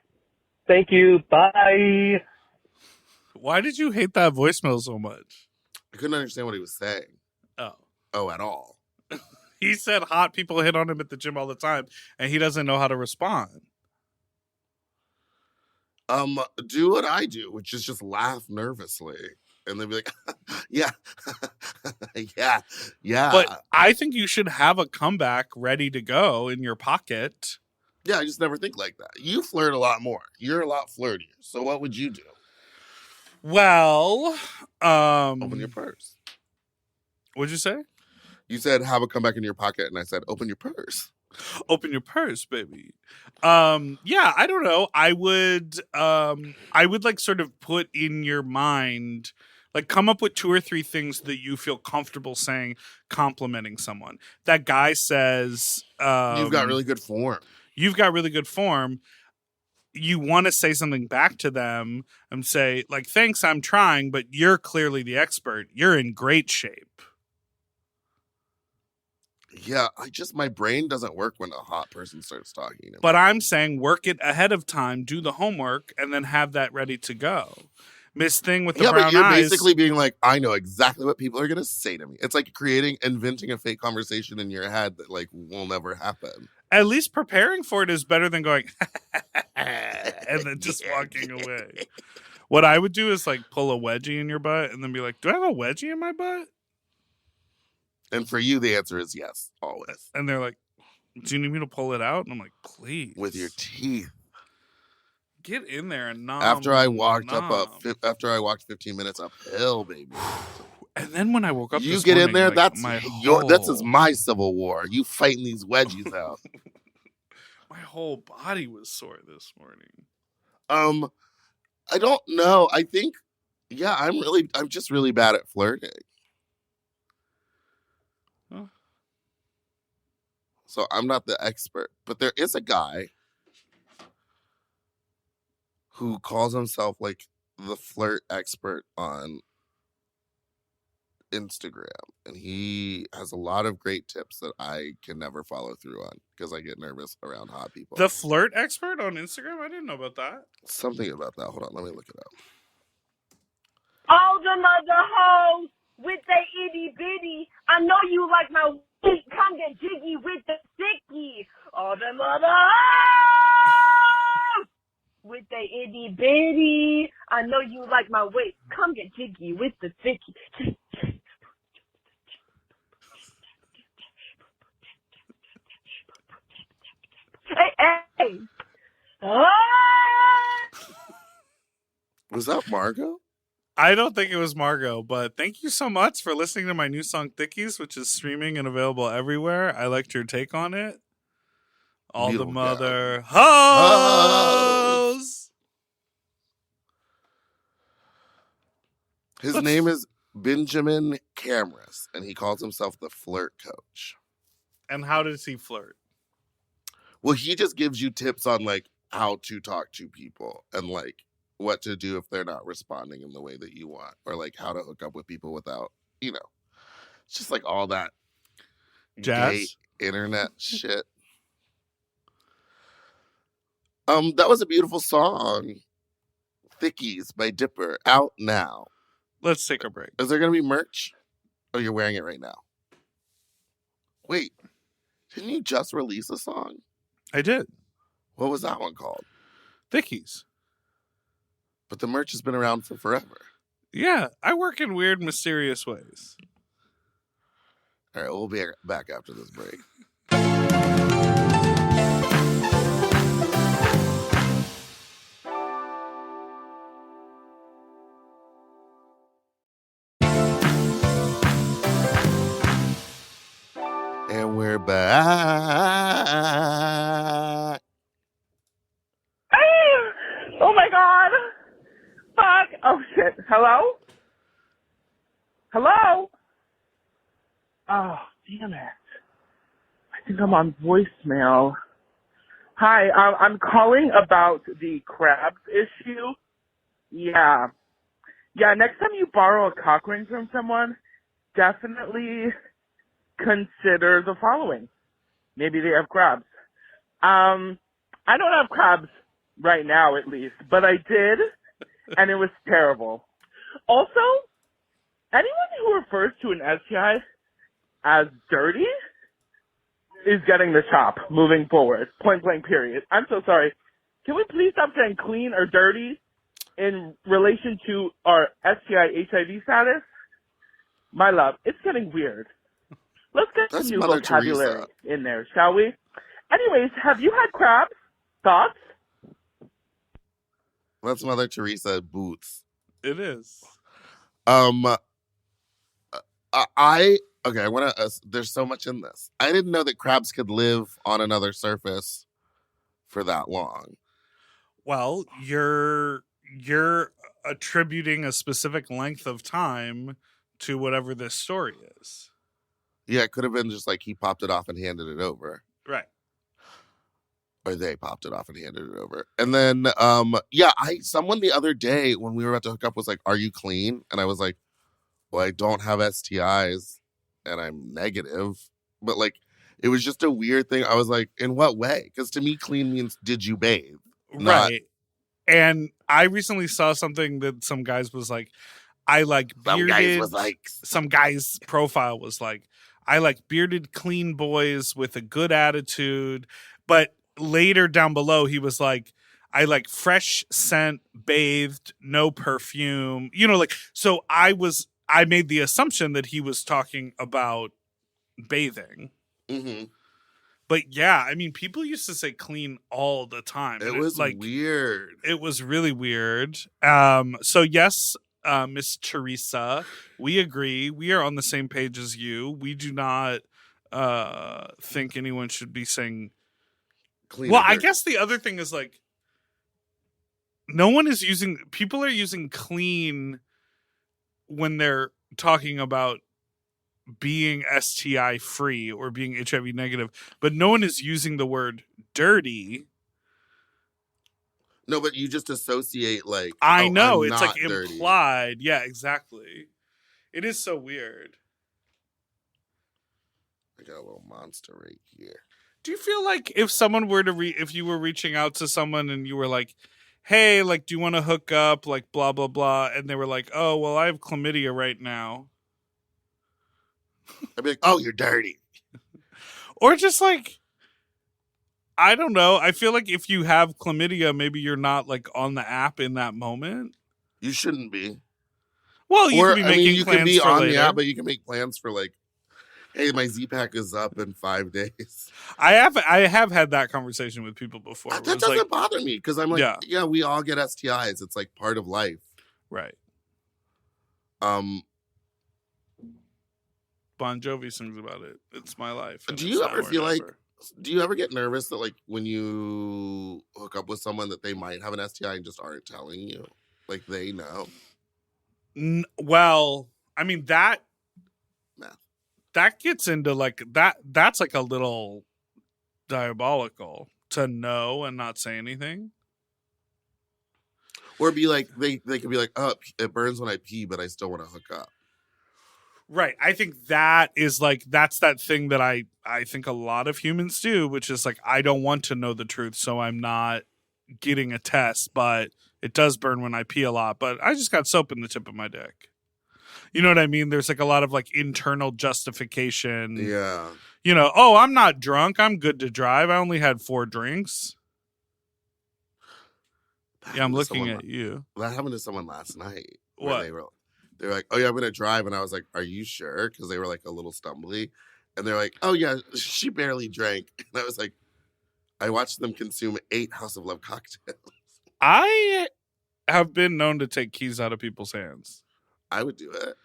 Speaker 7: thank you. Bye.
Speaker 1: Why did you hate that voicemail so much?
Speaker 2: I couldn't understand what he was saying. Oh, at all.
Speaker 1: He said hot people hit on him at the gym all the time, and he doesn't know how to respond.
Speaker 2: Do what I do, which is just laugh nervously. And then be like, yeah, yeah.
Speaker 1: But I think you should have a comeback ready to go in your pocket.
Speaker 2: Yeah, I just never think like that. You flirt a lot more. You're a lot flirtier. So what would you do?
Speaker 1: Well,
Speaker 2: open your purse.
Speaker 1: What'd you say?
Speaker 2: You said have a comeback in your pocket, and I said open your purse.
Speaker 1: Open your purse, baby. Yeah, I don't know. I would like sort of put in your mind, like come up with 2 or 3 things that you feel comfortable saying, complimenting someone. That guy says,
Speaker 2: you've got really good form.
Speaker 1: You've got really good form. You want to say something back to them and say, like, thanks, I'm trying, but you're clearly the expert. You're in great shape.
Speaker 2: Yeah, my brain doesn't work when a hot person starts talking to me.
Speaker 1: But I'm saying work it ahead of time, do the homework, and then have that ready to go. Miss Thing with the brown eyes.
Speaker 2: Yeah, but you're basically being like, I know exactly what people are going to say to me. It's like inventing a fake conversation in your head that like will never happen.
Speaker 1: At least preparing for it is better than going and then just walking away. What I would do is like pull a wedgie in your butt and then be like, do I have a wedgie in my butt?
Speaker 2: And for you, the answer is yes, always.
Speaker 1: And they're like, do you need me to pull it out? And I'm like, please.
Speaker 2: With your teeth.
Speaker 1: Get in there and nom.
Speaker 2: After I walked 15 minutes uphill, baby.
Speaker 1: And then when I woke up,
Speaker 2: you
Speaker 1: this
Speaker 2: get
Speaker 1: morning,
Speaker 2: in there.
Speaker 1: like,
Speaker 2: This is my civil war. You fighting these wedgies out.
Speaker 1: My whole body was sore this morning.
Speaker 2: I don't know. I think, yeah, I'm just really bad at flirting.
Speaker 1: Huh.
Speaker 2: So I'm not the expert, but there is a guy who calls himself like the flirt expert on Instagram, and he has a lot of great tips that I can never follow through on because I get nervous around hot people.
Speaker 1: The flirt expert on Instagram? I didn't know about that.
Speaker 2: Something about that. Hold on, let me look it up.
Speaker 8: All the mother hoes with they itty bitty. I know you like my weak. Come get jiggy with the sticky. All the mother hoes with the itty bitty. I know you like my waist. Come get jiggy with the thicky. Hey. Ah!
Speaker 2: Was that Margot?
Speaker 1: I don't think it was Margot, but thank you so much for listening to my new song Thickies, which is streaming and available everywhere. I liked your take on it. All
Speaker 2: Beautiful,
Speaker 1: the mother
Speaker 2: yeah.
Speaker 1: hoes.
Speaker 2: His name is Benjamin Camrus, and he calls himself the flirt coach.
Speaker 1: And how does he flirt?
Speaker 2: Well, he just gives you tips on like how to talk to people and like what to do if they're not responding in the way that you want, or like how to hook up with people without, it's just like all that gay
Speaker 1: Jazz?
Speaker 2: internet shit. That was a beautiful song. Thickies by Dipper, out now.
Speaker 1: Let's take a break.
Speaker 2: Is there gonna be merch? Oh, you're wearing it right now. Wait, didn't you just release a song?
Speaker 1: I did.
Speaker 2: What was that one called?
Speaker 1: Thickies.
Speaker 2: But the merch has been around for forever.
Speaker 1: Yeah, I work in weird, mysterious ways.
Speaker 2: All right, we'll be back after this break. And we're back.
Speaker 9: Oh my god! Fuck! Oh shit! Hello? Hello? Oh, damn it. I think I'm on voicemail. Hi, I'm calling about the crabs issue. Yeah. Yeah, next time you borrow a cock ring from someone, definitely consider the following. Maybe they have crabs. I don't have crabs right now, at least, but I did, and it was terrible. Also, anyone who refers to an STI as dirty is getting the chop moving forward. Point blank period. I'm so sorry. Can we please stop saying clean or dirty in relation to our STI HIV status? My love, it's getting weird. Let's get
Speaker 2: That's
Speaker 9: some new
Speaker 2: Mother
Speaker 9: vocabulary
Speaker 2: Teresa.
Speaker 9: in there, shall we? Anyways, have you had crabs? Thoughts?
Speaker 2: That's Mother Teresa Boots.
Speaker 1: It is.
Speaker 2: I want to. There's so much in this. I didn't know that crabs could live on another surface for that long.
Speaker 1: Well, you're attributing a specific length of time to whatever this story is.
Speaker 2: Yeah, it could have been just like he popped it off and handed it over.
Speaker 1: Right.
Speaker 2: Or they popped it off and handed it over. And then, someone the other day when we were about to hook up was like, "Are you clean?" And I was like, "Well, I don't have STIs and I'm negative." But like, it was just a weird thing. I was like, in what way? Because to me, clean means, did you bathe?
Speaker 1: Right. And I recently saw something that some guys was like, I like bearded. Some guy's profile was like, I like bearded, clean boys with a good attitude. But later down below, he was like, I like fresh scent, bathed, no perfume. So I made the assumption that he was talking about bathing.
Speaker 2: Mm-hmm.
Speaker 1: But yeah, I mean, people used to say clean all the time.
Speaker 2: It was like weird.
Speaker 1: It was really weird. So yes, Miss Teresa, we agree. We are on the same page as you. We do not think anyone should be saying clean. Well, I guess the other thing is like, people are using clean when they're talking about being STI free or being HIV negative, but no one is using the word dirty.
Speaker 2: No, but you just associate like,
Speaker 1: I know
Speaker 2: I'm
Speaker 1: it's
Speaker 2: not
Speaker 1: like
Speaker 2: dirty.
Speaker 1: implied. Yeah, exactly. It is so weird.
Speaker 2: I got a little monster right here.
Speaker 1: Do you feel like if someone were to if you were reaching out to someone and you were like, hey, like, do you want to hook up? Like, blah, blah, blah. And they were like, oh, well, I have chlamydia right now.
Speaker 2: I'd be like, oh, you're dirty.
Speaker 1: Or just like, I don't know. I feel like if you have chlamydia, maybe you're not like on the app in that moment.
Speaker 2: You shouldn't be.
Speaker 1: Well, you could be making
Speaker 2: you
Speaker 1: plans
Speaker 2: can be
Speaker 1: for
Speaker 2: on
Speaker 1: later.
Speaker 2: the app, but you can make plans for like, hey, my Z-Pack is up in 5 days.
Speaker 1: I have had that conversation with people before.
Speaker 2: That doesn't bother me because I'm like, yeah, we all get STIs. It's like part of life.
Speaker 1: Right. Bon Jovi sings about it. It's my life.
Speaker 2: Do you ever feel like, do you ever get nervous that like when you hook up with someone that they might have an STI and just aren't telling you? Like they know?
Speaker 1: Well, I mean that gets into like that's like a little diabolical to know and not say anything.
Speaker 2: Or be like, they could be like, oh, it burns when I pee, but I still want to hook up.
Speaker 1: Right. I think that is like, that's that thing that I think a lot of humans do, which is like, I don't want to know the truth, so I'm not getting a test, but it does burn when I pee a lot, but I just got soap in the tip of my dick. You know what I mean? There's like a lot of like internal justification.
Speaker 2: Yeah.
Speaker 1: You know, oh, I'm not drunk. I'm good to drive. I only had 4 drinks. Yeah, I'm looking at you.
Speaker 2: That happened to someone last night.
Speaker 1: What?
Speaker 2: They were like, oh yeah, I'm going to drive. And I was like, are you sure? Because they were like a little stumbly. And they're like, oh yeah, she barely drank. And I was like, I watched them consume 8 House of Love cocktails.
Speaker 1: I have been known to take keys out of people's hands.
Speaker 2: I would do it.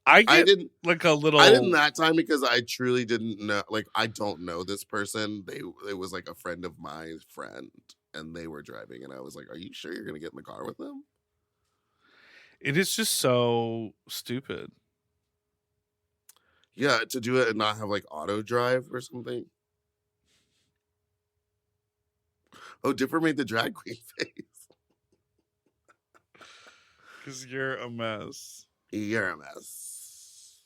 Speaker 1: I didn't like a little.
Speaker 2: I didn't that time because I truly didn't know. Like, I don't know this person. It was like a friend of my friend, and they were driving, and I was like, "Are you sure you're gonna get in the car with them?"
Speaker 1: It is just so stupid.
Speaker 2: Yeah, to do it and not have like auto drive or something. Oh, Dipper made the drag queen face.
Speaker 1: Because you're a mess.
Speaker 2: You're a mess.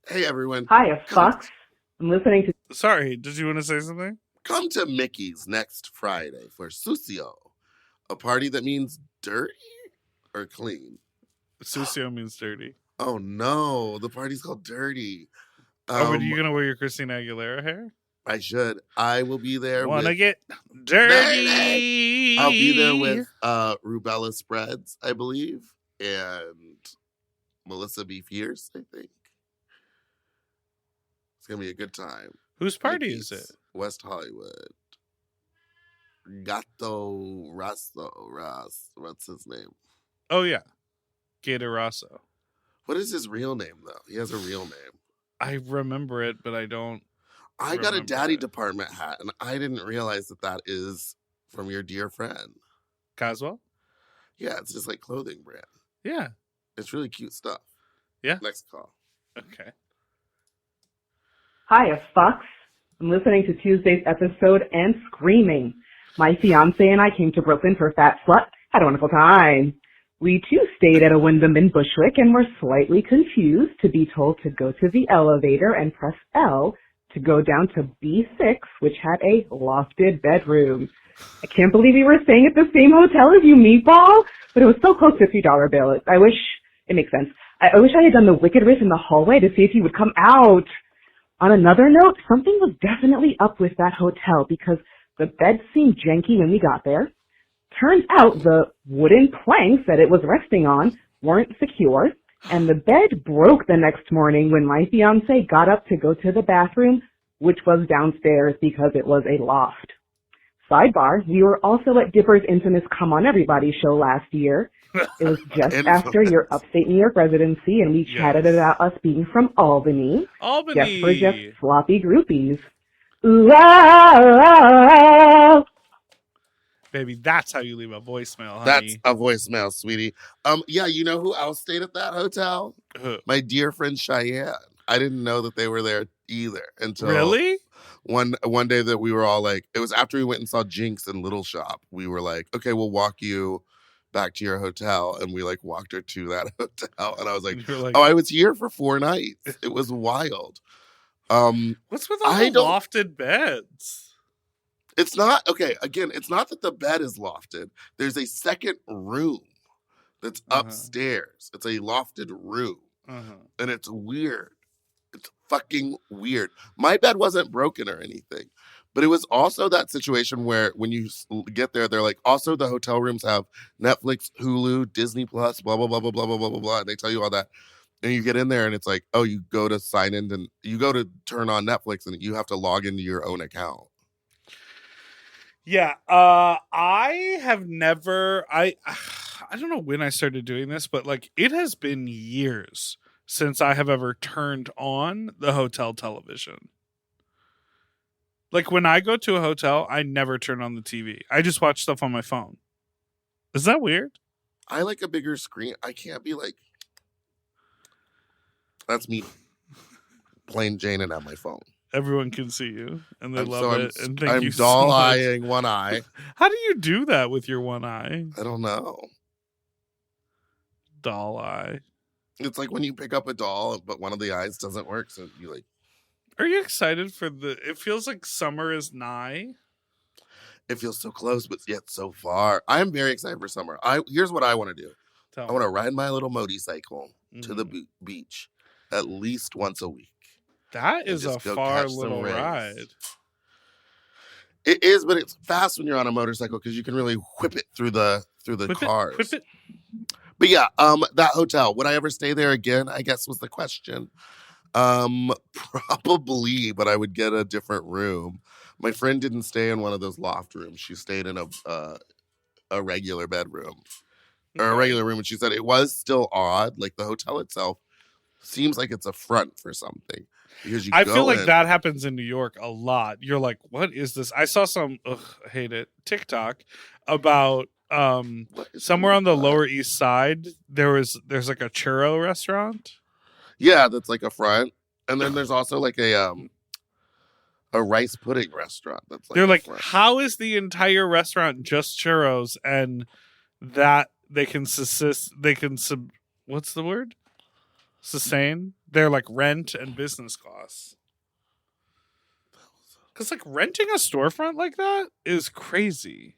Speaker 2: Hey, everyone.
Speaker 10: Hi, fucks. I'm listening to...
Speaker 1: Sorry, did you want to say something?
Speaker 2: Come to Mickey's next Friday for Sucio, a party that means dirty or clean.
Speaker 1: Sucio means dirty.
Speaker 2: Oh, no. The party's called Dirty.
Speaker 1: But are you going to wear your Christina Aguilera hair?
Speaker 2: I should. I will be there.
Speaker 1: Wanna get dirty?
Speaker 2: I'll be there with Rubella Spreads, I believe, and Melissa B. Fierce, I think. It's gonna be a good time.
Speaker 1: Whose party is it?
Speaker 2: West Hollywood. Gato Ross. What's his name?
Speaker 1: Oh yeah, Gator Rosso.
Speaker 2: What is his real name though? He has a real name.
Speaker 1: I remember it, but I don't.
Speaker 2: I got a Daddy Department hat, and I didn't realize that is from your dear friend
Speaker 1: Caswell.
Speaker 2: Yeah, it's just like clothing brand.
Speaker 1: Yeah,
Speaker 2: it's really cute stuff.
Speaker 1: Yeah.
Speaker 2: Next call.
Speaker 1: Okay.
Speaker 10: Hi, fucks. I'm listening to Tuesday's episode and screaming. My fiance and I came to Brooklyn for Fat Slut. Had a wonderful time. We too stayed at a Wyndham in Bushwick and were slightly confused to be told to go to the elevator and press L to go down to B6, which had a lofted bedroom. I can't believe we were staying at the same hotel as you, Meatball, but it was so close to a $3 bill. I wish, it makes sense. I wish I had done the wicked riff in the hallway to see if he would come out. On another note, something was definitely up with that hotel because the bed seemed janky when we got there. Turns out the wooden planks that it was resting on weren't secure, and the bed broke the next morning when my fiancé got up to go to the bathroom, which was downstairs because it was a loft. Sidebar, we were also at Dipper's infamous Come On Everybody show last year. It was just after your upstate New York residency, and we chatted about us being from Albany.
Speaker 1: Albany!
Speaker 10: Just for just sloppy groupies. Ooh, oh, oh.
Speaker 1: Baby, that's how you leave a voicemail, honey.
Speaker 2: That's a voicemail, sweetie. Yeah, you know who else stayed at that hotel?
Speaker 1: Who?
Speaker 2: My dear friend Cheyenne. I didn't know that they were there either until
Speaker 1: really
Speaker 2: one day that we were all like, it was after we went and saw Jinx in Little Shop. We were like, okay, we'll walk you back to your hotel, and we like walked her to that hotel, and I was like, oh, I was here for 4 nights. It was wild.
Speaker 1: What's with all the lofted beds?
Speaker 2: It's not okay. Again, it's not that the bed is lofted. There's a second room that's upstairs. It's a lofted room, and it's weird. It's fucking weird. My bed wasn't broken or anything, But it was also that situation where when you get there, they're like, also the hotel rooms have Netflix, Hulu, Disney Plus, blah, blah, blah, blah, blah, blah, blah, blah, blah. And they tell you all that. And you get in there and it's like, oh, you go to sign in and you go to turn on Netflix and you have to log into your own account.
Speaker 1: Yeah, I have never. I don't know when I started doing this, but like it has been years since I have ever turned on the hotel television. Like when I go to a hotel, I never turn on the TV. I just watch stuff on my phone. Is that weird?
Speaker 2: I like a bigger screen. I can't be like, that's me, plain Jane, and on my phone.
Speaker 1: Everyone can see you, and they love it. And thank
Speaker 2: I'm
Speaker 1: you
Speaker 2: doll
Speaker 1: so much.
Speaker 2: eyeing one eye.
Speaker 1: How do you do that with your one eye?
Speaker 2: I don't know.
Speaker 1: Doll eye.
Speaker 2: It's like when you pick up a doll, but one of the eyes doesn't work, so you like.
Speaker 1: Are you excited for the? It feels like summer is nigh.
Speaker 2: It feels so close, but yet so far. I'm very excited for summer. Here's what I want to do. I want to ride my little motorcycle to the beach at least once a week.
Speaker 1: That is a far little ride.
Speaker 2: It is, but it's fast when you're on a motorcycle because you can really whip it through the cars.
Speaker 1: Whip it.
Speaker 2: But yeah, that hotel. Would I ever stay there again? I guess was the question. Probably, but I would get a different room. My friend didn't stay in one of those loft rooms. She stayed in a regular bedroom or a regular room, and she said it was still odd. Like the hotel itself seems like it's a front for something. Because
Speaker 1: I feel like that happens in New York a lot. You're like, what is this? I saw some, I hate it, TikTok about somewhere on the Lower East Side. There's like a churro restaurant.
Speaker 2: Yeah, that's like a front, and then there's also like a rice pudding restaurant. That's like
Speaker 1: they're like, how is the entire restaurant just churros and that they can what's the word? Sustain their like rent and business costs. Because like renting a storefront like that is crazy.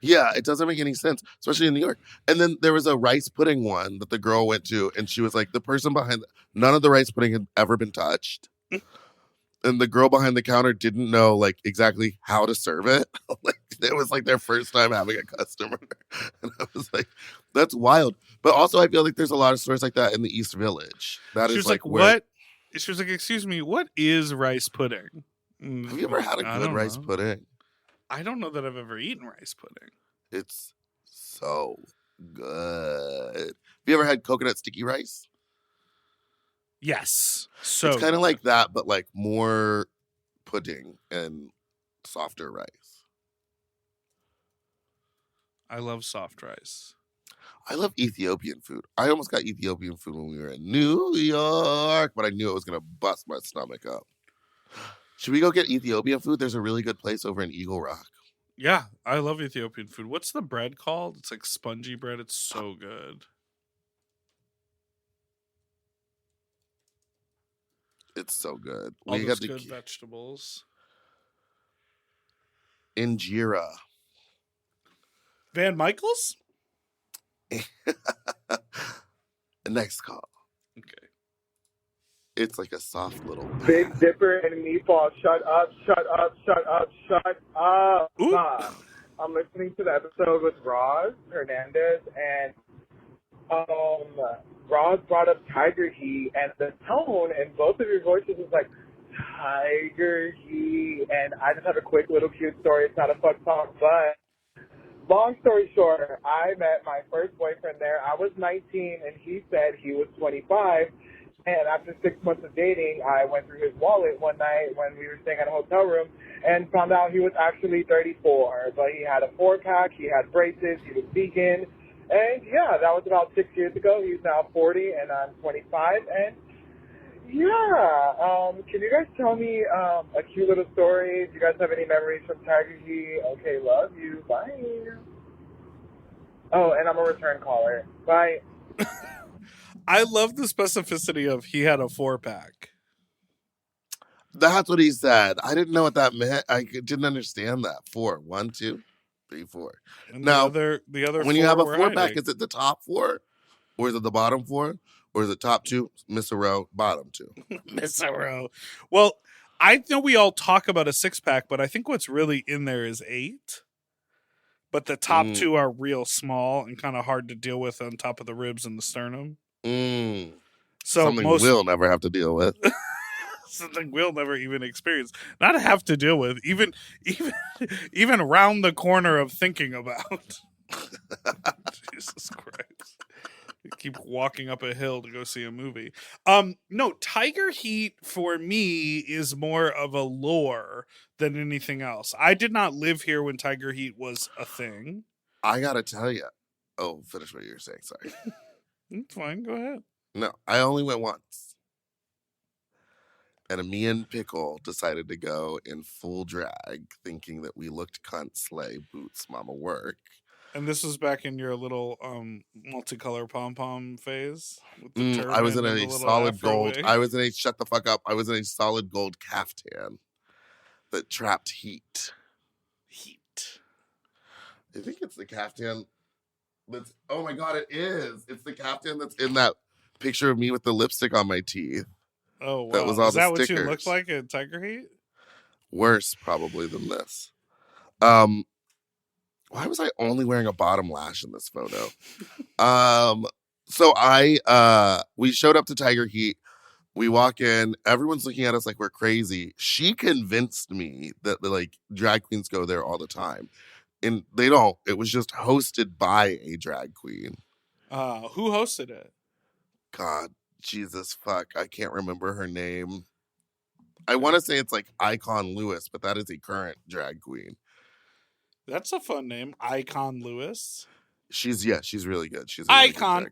Speaker 2: Yeah, it doesn't make any sense, especially in New York. And then there was a rice pudding one that the girl went to, and she was like, the person behind none of the rice pudding had ever been touched. And the girl behind the counter didn't know like exactly how to serve it. Like it was like their first time having a customer. And I was like, that's wild. But also I feel like there's a lot of stores like that in the East Village. That
Speaker 1: she
Speaker 2: is
Speaker 1: was like what? She was like, excuse me, what is rice pudding?
Speaker 2: Have you ever had a good rice pudding?
Speaker 1: I don't know that I've ever eaten rice pudding.
Speaker 2: It's so good. Have you ever had coconut sticky rice?
Speaker 1: Yes. So
Speaker 2: it's kind of like that, but like more pudding and softer rice.
Speaker 1: I love soft rice.
Speaker 2: I love Ethiopian food. I almost got Ethiopian food when we were in New York, but I knew it was going to bust my stomach up. Should we go get Ethiopian food? There's a really good place over in Eagle Rock.
Speaker 1: Yeah, I love Ethiopian food. What's the bread called? It's like spongy bread. It's so good.
Speaker 2: It's so good.
Speaker 1: All those good vegetables.
Speaker 2: Injera.
Speaker 1: Van Michaels?
Speaker 2: Next call.
Speaker 1: Okay.
Speaker 2: It's like a soft little...
Speaker 11: Big Dipper and Meatball. Shut up, shut up, shut up, shut up. I'm listening to the episode with Roz Hernandez, and Roz brought up Tiger Heat, and the tone in both of your voices is like, Tiger Heat. And I just have a quick little cute story. It's not a fuck talk, but long story short, I met my first boyfriend there. I was 19, and he said he was 25. And after 6 months of dating, I went through his wallet one night when we were staying at a hotel room and found out he was actually 34. But he had a 4-pack, he had braces, he was vegan. And yeah, that was about 6 years ago. He's now 40 and I'm 25. And yeah, can you guys tell me a cute little story? Do you guys have any memories from Tiger Heat? Okay, love you. Bye. Oh, and I'm a return caller. Bye.
Speaker 1: I love the specificity of he had a 4-pack.
Speaker 2: That's what he said. I didn't know what that meant. I didn't understand that. 4. 1, 2, 3, 4.
Speaker 1: And
Speaker 2: now,
Speaker 1: the other
Speaker 2: when you have a 4-pack, is it the top 4? Or is it the bottom 4? Or is it top 2, miss a row, bottom 2?
Speaker 1: Miss a row. Well, I know we all talk about a 6-pack, but I think what's really in there is 8. But the top 2 are real small and kind of hard to deal with on top of the ribs and the sternum. So
Speaker 2: something we'll never have to deal with.
Speaker 1: Something we'll never even experience. Not have to deal with. Even around the corner of thinking about. Jesus Christ. You keep walking up a hill to go see a movie. No, Tiger Heat for me is more of a lore than anything else. I did not live here when Tiger Heat was a thing.
Speaker 2: I gotta tell you. Oh, finish what you were saying. Sorry.
Speaker 1: It's fine. Go ahead.
Speaker 2: No, I only went once. And me and Pickle decided to go in full drag, thinking that we looked cunt, slay, boots, mama work.
Speaker 1: And this was back in your little multicolor pom-pom phase? With the
Speaker 2: I was in a solid gold.
Speaker 1: wig?
Speaker 2: I was in a, shut the fuck up. I was in a solid gold caftan that trapped heat. I think it's the caftan that's, oh my God, it is. It's the caftan that's in that picture of me with the lipstick on my teeth.
Speaker 1: Oh, wow.
Speaker 2: That was all
Speaker 1: is
Speaker 2: the
Speaker 1: that
Speaker 2: stickers.
Speaker 1: what you looked like in Tiger Heat?
Speaker 2: Worse, probably, than this. Why was I only wearing a bottom lash in this photo? So we showed up to Tiger Heat. We walk in. Everyone's looking at us like we're crazy. She convinced me that the drag queens go there all the time. And they don't. It was just hosted by a drag queen.
Speaker 1: Who hosted it?
Speaker 2: God, Jesus, fuck. I can't remember her name. I want to say it's Icon Lewis, but that is a current drag queen.
Speaker 1: That's a fun name. Icon Lewis.
Speaker 2: She's really good. She's a really
Speaker 1: Icon.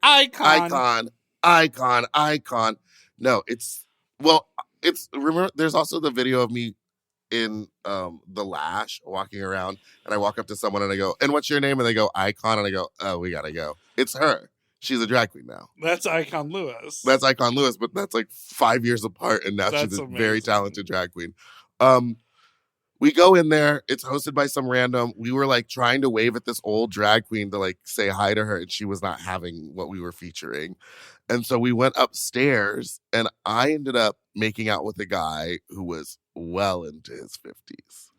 Speaker 2: No, remember, there's also the video of me in the lash walking around, and I walk up to someone and I go, and what's your name? And they go, Icon. And I go, oh, we gotta go. It's her. She's a drag queen now.
Speaker 1: That's Icon Lewis.
Speaker 2: That's Icon Lewis, but that's 5 years apart, and now she's a very talented drag queen. We go in there. It's hosted by some random. We were trying to wave at this old drag queen to say hi to her, and she was not having what we were featuring. And so we went upstairs, and I ended up making out with a guy who was well into his 50s,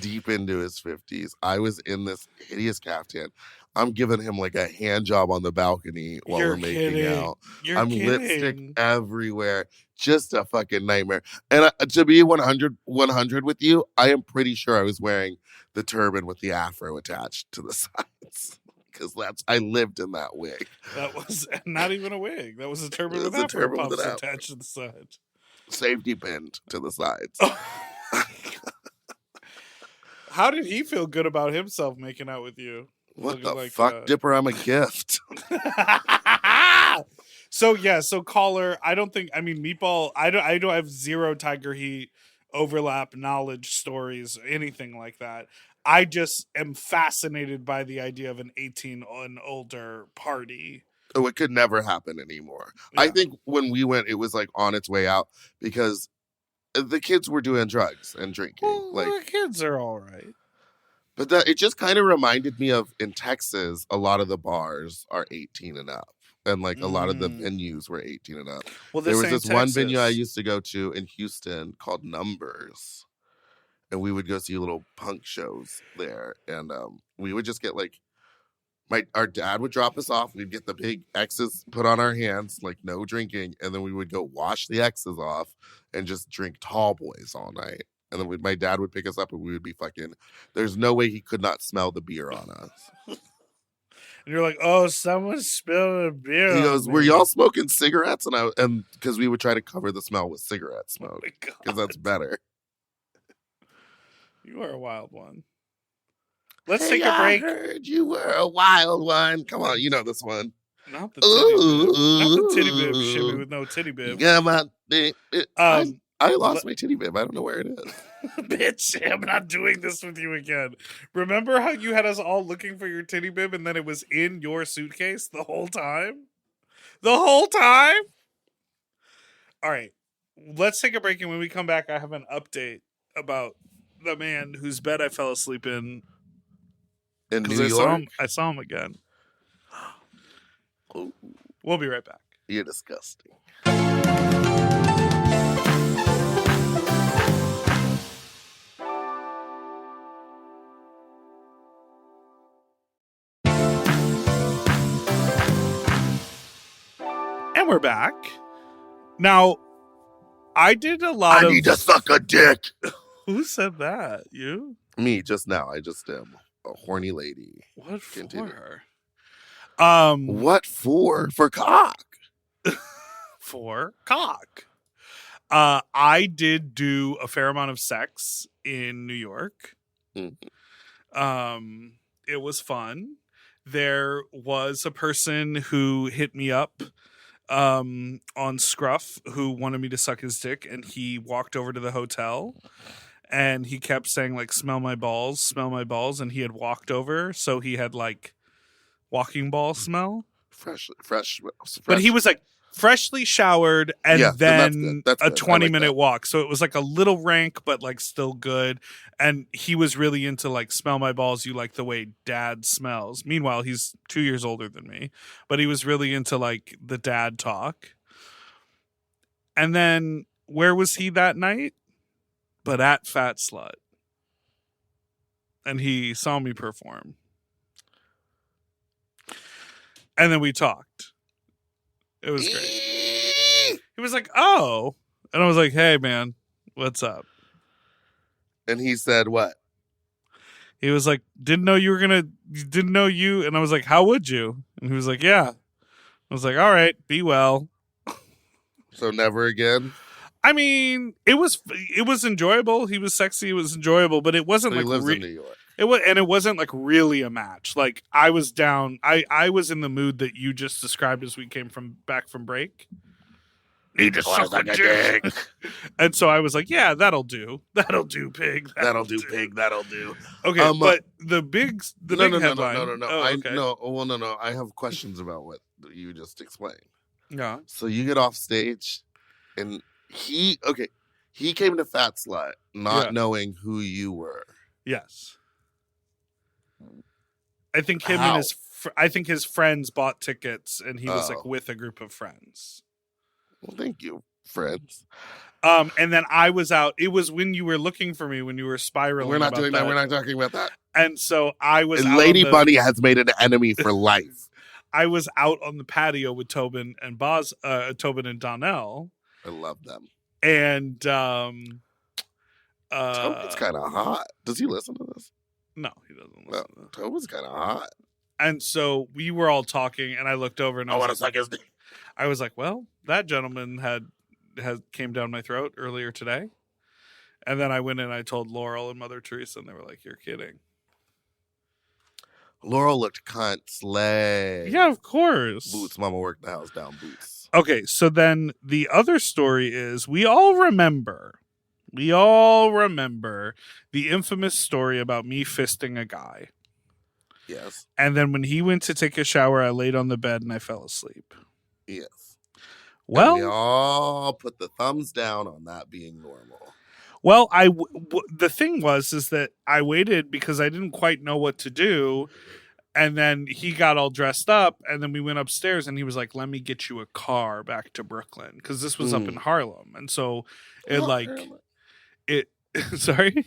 Speaker 2: deep into his 50s. I was in this hideous caftan. I'm giving him a hand job on the balcony while we're making out. I'm lipstick everywhere. Just a fucking nightmare. And to be 100 with you, I am pretty sure I was wearing the turban with the afro attached to the sides. Because I lived in that wig.
Speaker 1: That was not even a wig. That was a turban with afro puffs attached to the side.
Speaker 2: Safety pinned to the sides. How
Speaker 1: did he feel good about himself making out with you?
Speaker 2: What the fuck, Dipper? I'm a gift.
Speaker 1: So caller, Meatball, I don't have zero Tiger Heat overlap knowledge stories, anything like that. I just am fascinated by the idea of an 18 and older party.
Speaker 2: Oh, it could never happen anymore. Yeah. I think when we went, it was on its way out because the kids were doing drugs and drinking.
Speaker 1: Well, the kids are all right.
Speaker 2: But it just kind of reminded me of, in Texas, a lot of the bars are 18 and up. And a lot of the venues were 18 and up.
Speaker 1: Well,
Speaker 2: there was this one venue I used to go to in Houston called Numbers. And we would go see little punk shows there. And we would just get our dad would drop us off. We'd get the big X's put on our hands, no drinking. And then we would go wash the X's off and just drink tall boys all night. And then my dad would pick us up and we would be there's no way he could not smell the beer on us.
Speaker 1: And you're like, oh, someone spilled a beer.
Speaker 2: He goes, were y'all smoking cigarettes? And because we would try to cover the smell with cigarette smoke. Because that's better.
Speaker 1: You are a wild one. Let's take a break.
Speaker 2: I heard you were a wild one. Come on, you know this one.
Speaker 1: Not the titty bib. Not the titty bib shimmy with no titty bib.
Speaker 2: I lost my titty bib. I don't know where it is.
Speaker 1: Bitch, I'm not doing this with you again. Remember how you had us all looking for your titty bib and then it was in your suitcase the whole time? The whole time? All right. Let's take a break, and when we come back, I have an update about the man whose bed I fell asleep in.
Speaker 2: In New York?
Speaker 1: I saw him again.
Speaker 2: Ooh.
Speaker 1: We'll be right back.
Speaker 2: You're disgusting.
Speaker 1: And we're back. Now, I did a lot
Speaker 2: I need to suck a dick.
Speaker 1: Who said that? You?
Speaker 2: Me, just now. I just am a horny lady.
Speaker 1: What
Speaker 2: Continue.
Speaker 1: for?
Speaker 2: What for? For cock.
Speaker 1: For cock. I did do a fair amount of sex in New York.
Speaker 2: Mm-hmm.
Speaker 1: It was fun. There was a person who hit me up on Scruff who wanted me to suck his dick, and he walked over to the hotel and he kept saying, like, smell my balls, and he had walked over, so he had like walking ball smell.
Speaker 2: Fresh.
Speaker 1: But he was like freshly showered and then
Speaker 2: that's
Speaker 1: a
Speaker 2: good.
Speaker 1: 20-minute walk. So it was like a little rank, but like still good. And he was really into like, smell my balls, you like the way dad smells. Meanwhile, he's 2 years older than me, but he was really into like the dad talk. And then where was he that night? But at Fat Slut. And he saw me perform. And then we talked. It was great. He was like, oh. And I was like, hey, man, what's up?
Speaker 2: And he said what?
Speaker 1: He was like, didn't know you. And I was like, how would you? And he was like, yeah. I was like, all right, be well.
Speaker 2: So never again?
Speaker 1: I mean, it was enjoyable. He was sexy. It was enjoyable, but it wasn't
Speaker 2: So
Speaker 1: like
Speaker 2: he lives in New York.
Speaker 1: It wasn't like really a match. Like I was down. I was in the mood that you just described as we came back from break. Need to suck a dick. And so I was like, yeah, that'll do. That'll do, pig.
Speaker 2: That'll do, pig. That'll do.
Speaker 1: Okay, but the big headline.
Speaker 2: No.
Speaker 1: Oh, okay.
Speaker 2: No. I have questions about what you just explained.
Speaker 1: Yeah.
Speaker 2: So you get off stage, and he came to Fat Slut not knowing who you were.
Speaker 1: Yes. I think him and his friends bought tickets, and he was like with a group of friends.
Speaker 2: Well, thank you, friends.
Speaker 1: And then I was out. It was when you were looking for me, when you were spiraling.
Speaker 2: We're not doing that. We're not talking about that.
Speaker 1: And so I was.
Speaker 2: And Lady Bunny has made an enemy for life.
Speaker 1: I was out on the patio with Tobin and Donnell.
Speaker 2: I love them.
Speaker 1: And
Speaker 2: Tobin's kind of hot. Does he listen to this?
Speaker 1: No, he doesn't listen to this.
Speaker 2: Tobin's kind of hot.
Speaker 1: And so we were all talking, and I looked over and I want to suck his dick. I was like, well, that gentleman came down my throat earlier today. And then I went and I told Laurel and Mother Teresa, and they were like, you're kidding.
Speaker 2: Laurel looked cunt slay.
Speaker 1: Yeah, of course.
Speaker 2: Boots, mama worked the house down, boots.
Speaker 1: Okay, so then the other story is we all remember the infamous story about me fisting a guy.
Speaker 2: Yes.
Speaker 1: And then when he went to take a shower, I laid on the bed and I fell asleep.
Speaker 2: Yes.
Speaker 1: Well,
Speaker 2: and we all put the thumbs down on that being normal.
Speaker 1: Well, the thing is that I waited because I didn't quite know what to do. And then he got all dressed up, and then we went upstairs, and he was like, let me get you a car back to Brooklyn. Because this was up in Harlem. And so sorry?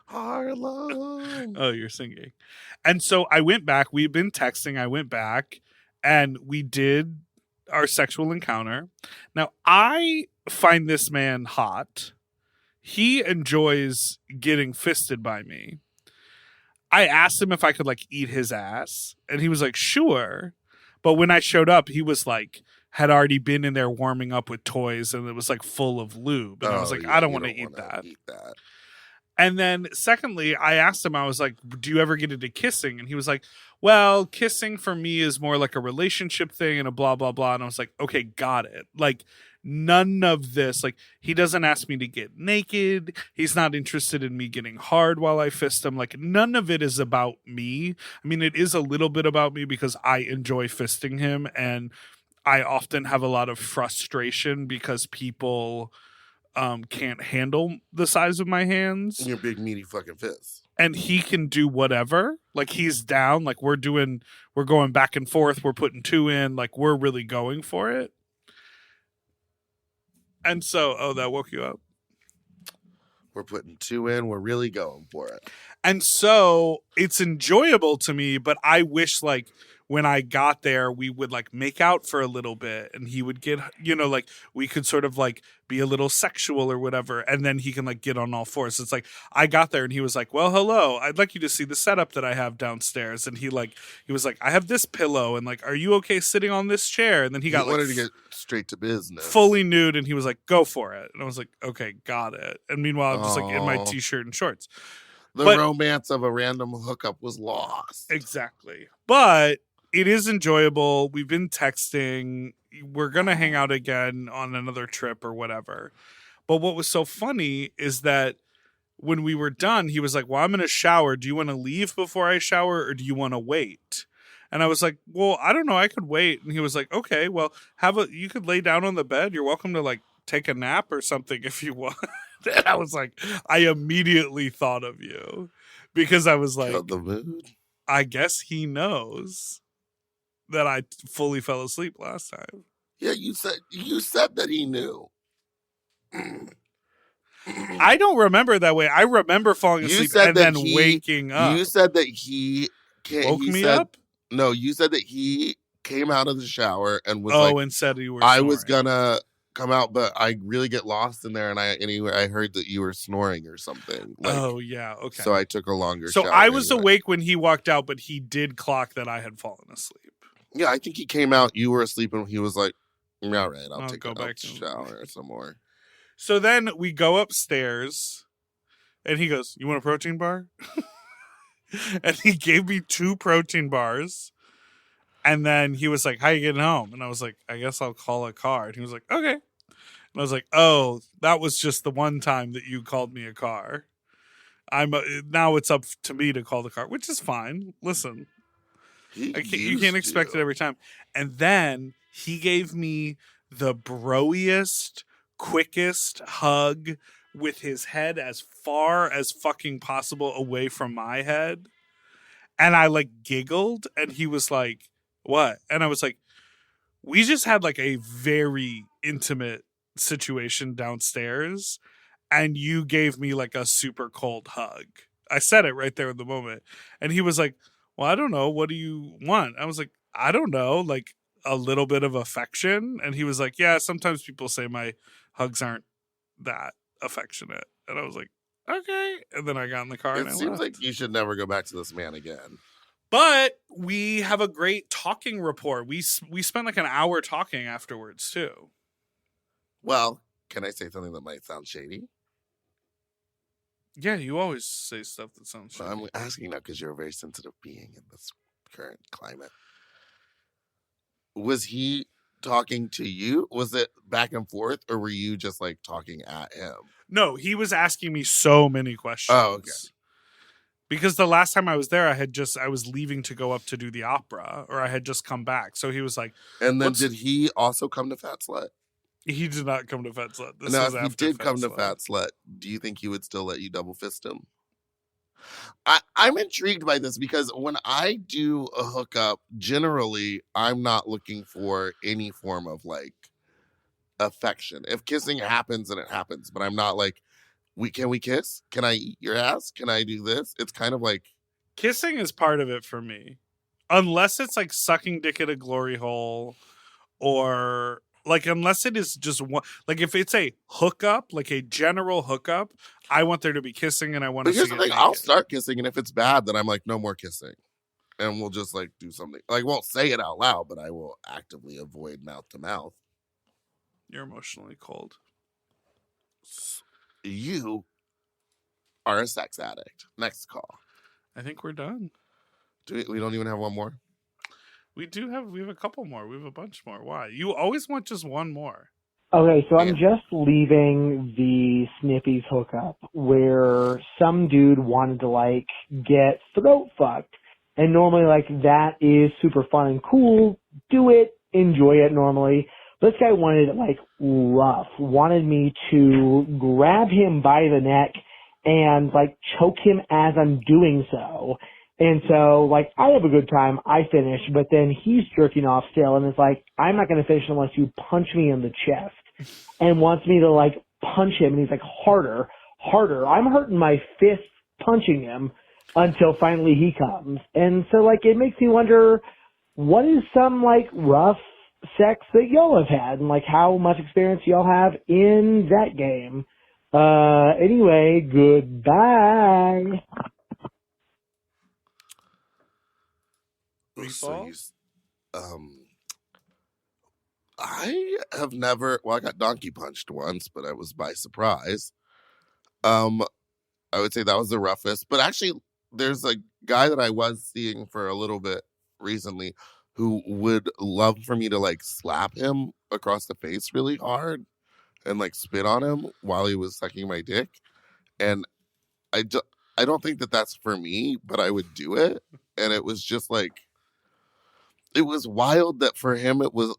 Speaker 2: Harlem.
Speaker 1: Oh, you're singing. And so I went back. We've been texting. I went back, and we did our sexual encounter. Now, I find this man hot. He enjoys getting fisted by me. I asked him if I could like eat his ass, and he was like, sure. But when I showed up, he was like, had already been in there warming up with toys, and it was like full of lube. And I was like, I don't want to eat that. And then secondly, I asked him, I was like, do you ever get into kissing? And he was like, well, kissing for me is more like a relationship thing and a blah, blah, blah. And I was like, okay, got it. Like, none of this, like, he doesn't ask me to get naked. He's not interested in me getting hard while I fist him. Like, none of it is about me. I mean, it is a little bit about me because I enjoy fisting him, and I often have a lot of frustration because people can't handle the size of my hands.
Speaker 2: Your big meaty fucking fist.
Speaker 1: And he can do whatever. Like, he's down. Like, we're going back and forth. We're putting two in. Like, we're really going for it. And so, that woke you up?
Speaker 2: We're putting two in. We're really going for it.
Speaker 1: And so it's enjoyable to me, but I wish like when I got there, we would like make out for a little bit and he would get, like we could sort of like be a little sexual or whatever. And then he can like get on all fours. It's like, I got there and he was like, well, hello, I'd like you to see the setup that I have downstairs. And he was like, I have this pillow and like, are you okay sitting on this chair? And then he
Speaker 2: wanted to get straight to business.
Speaker 1: Fully nude. And he was like, go for it. And I was like, okay, got it. And meanwhile, I'm just like in my t-shirt and shorts.
Speaker 2: The romance of a random hookup was lost.
Speaker 1: Exactly. But it is enjoyable. We've been texting. We're going to hang out again on another trip or whatever. But what was so funny is that when we were done, he was like, well, I'm going to shower. Do you want to leave before I shower or do you want to wait? And I was like, well, I don't know. I could wait. And he was like, okay, well, you could lay down on the bed. You're welcome to like take a nap or something if you want. And I was like, I immediately thought of you because I was like,
Speaker 2: the mood.
Speaker 1: I guess he knows that I fully fell asleep last time.
Speaker 2: Yeah, you said that he knew.
Speaker 1: I don't remember that way. I remember falling asleep and then waking up.
Speaker 2: You said that he
Speaker 1: woke me up?
Speaker 2: No, you said that he came out of the shower and was
Speaker 1: and said you were
Speaker 2: I
Speaker 1: snoring.
Speaker 2: was gonna come out, but I really get lost in there and I heard that you were snoring or something.
Speaker 1: Yeah, okay.
Speaker 2: So I took a longer
Speaker 1: shower.
Speaker 2: So
Speaker 1: I was awake when he walked out, but he did clock that I had fallen asleep.
Speaker 2: Yeah, I think he came out, you were asleep, and he was like, all right, I'll
Speaker 1: go back
Speaker 2: to shower some more.
Speaker 1: So then we go upstairs, and he goes, you want a protein bar? And he gave me 2 protein bars. And then he was like, how you getting home? And I was like, I guess I'll call a car. And he was like, okay. And I was like, oh, that was just the one time that you called me a car. Now it's up to me to call the car, which is fine. Listen. You can't expect it every time. And then he gave me the broiest, quickest hug with his head as far as fucking possible away from my head. And I like giggled and he was like, what? And I was like, we just had like a very intimate situation downstairs and you gave me like a super cold hug. I said it right there in the moment. And he was like, well, I don't know. What do you want? I was like, I don't know. Like a little bit of affection. And he was like, yeah, sometimes people say my hugs aren't that affectionate. And I was like, okay. And then I got in the car and I left.
Speaker 2: It seems like you should never go back to this man again.
Speaker 1: But we have a great talking rapport. We spent like an hour talking afterwards too.
Speaker 2: Well, can I say something that might sound shady?
Speaker 1: Yeah, you always say stuff that sounds shady.
Speaker 2: I'm asking now because you're a very sensitive being in this current climate. Was he talking to you? Was it back and forth, or were you just like talking at him?
Speaker 1: No, he was asking me so many questions.
Speaker 2: Oh, okay.
Speaker 1: Because the last time I was there, I was leaving to go up to do the opera, or I had just come back. So he was like,
Speaker 2: and then did he also come to Fat Slut?
Speaker 1: He did not come to Fat Slut.
Speaker 2: Now, if he did come to Fat Slut, do you think he would still let you double fist him? I'm intrigued by this because when I do a hookup, generally, I'm not looking for any form of like affection. If kissing happens, then it happens. But I'm not like, can we kiss? Can I eat your ass? Can I do this? It's kind of like
Speaker 1: kissing is part of it for me, unless it's like sucking dick at a glory hole, or like unless it is just one. Like if it's a hookup, like a general hookup, I want there to be kissing, and I want to.
Speaker 2: But here's the thing: I'll start kissing, and if it's bad, then I'm like, no more kissing, and we'll just like do something. Like, won't say it out loud, but I will actively avoid mouth to mouth.
Speaker 1: You're emotionally cold.
Speaker 2: You are a sex addict. Next call.
Speaker 1: I think we're done.
Speaker 2: We don't even have one more?
Speaker 1: We have a couple more. We have a bunch more. Why? You always want just one more.
Speaker 12: Okay, so I'm just leaving the Sniffies hookup where some dude wanted to like get throat fucked. And normally like that is super fun and cool. Do it. Enjoy it normally. This guy wanted it like rough, wanted me to grab him by the neck and like choke him as I'm doing so. And so like I have a good time, I finish, but then he's jerking off still and it's like, I'm not going to finish unless you punch me in the chest, and wants me to like punch him, and he's like, harder. I'm hurting my fist punching him until finally he comes. And so like it makes me wonder, what is some like rough sex that y'all have had, and like how much experience y'all have in that game. Anyway, goodbye.
Speaker 1: Meatball?
Speaker 2: I have never. Well, I got donkey punched once, but I was by surprise. I would say that was the roughest. But actually, there's a guy that I was seeing for a little bit recently who would love for me to like slap him across the face really hard and like spit on him while he was sucking my dick. And I don't think that that's for me, but I would do it. And it was just like, it was wild that for him, it was,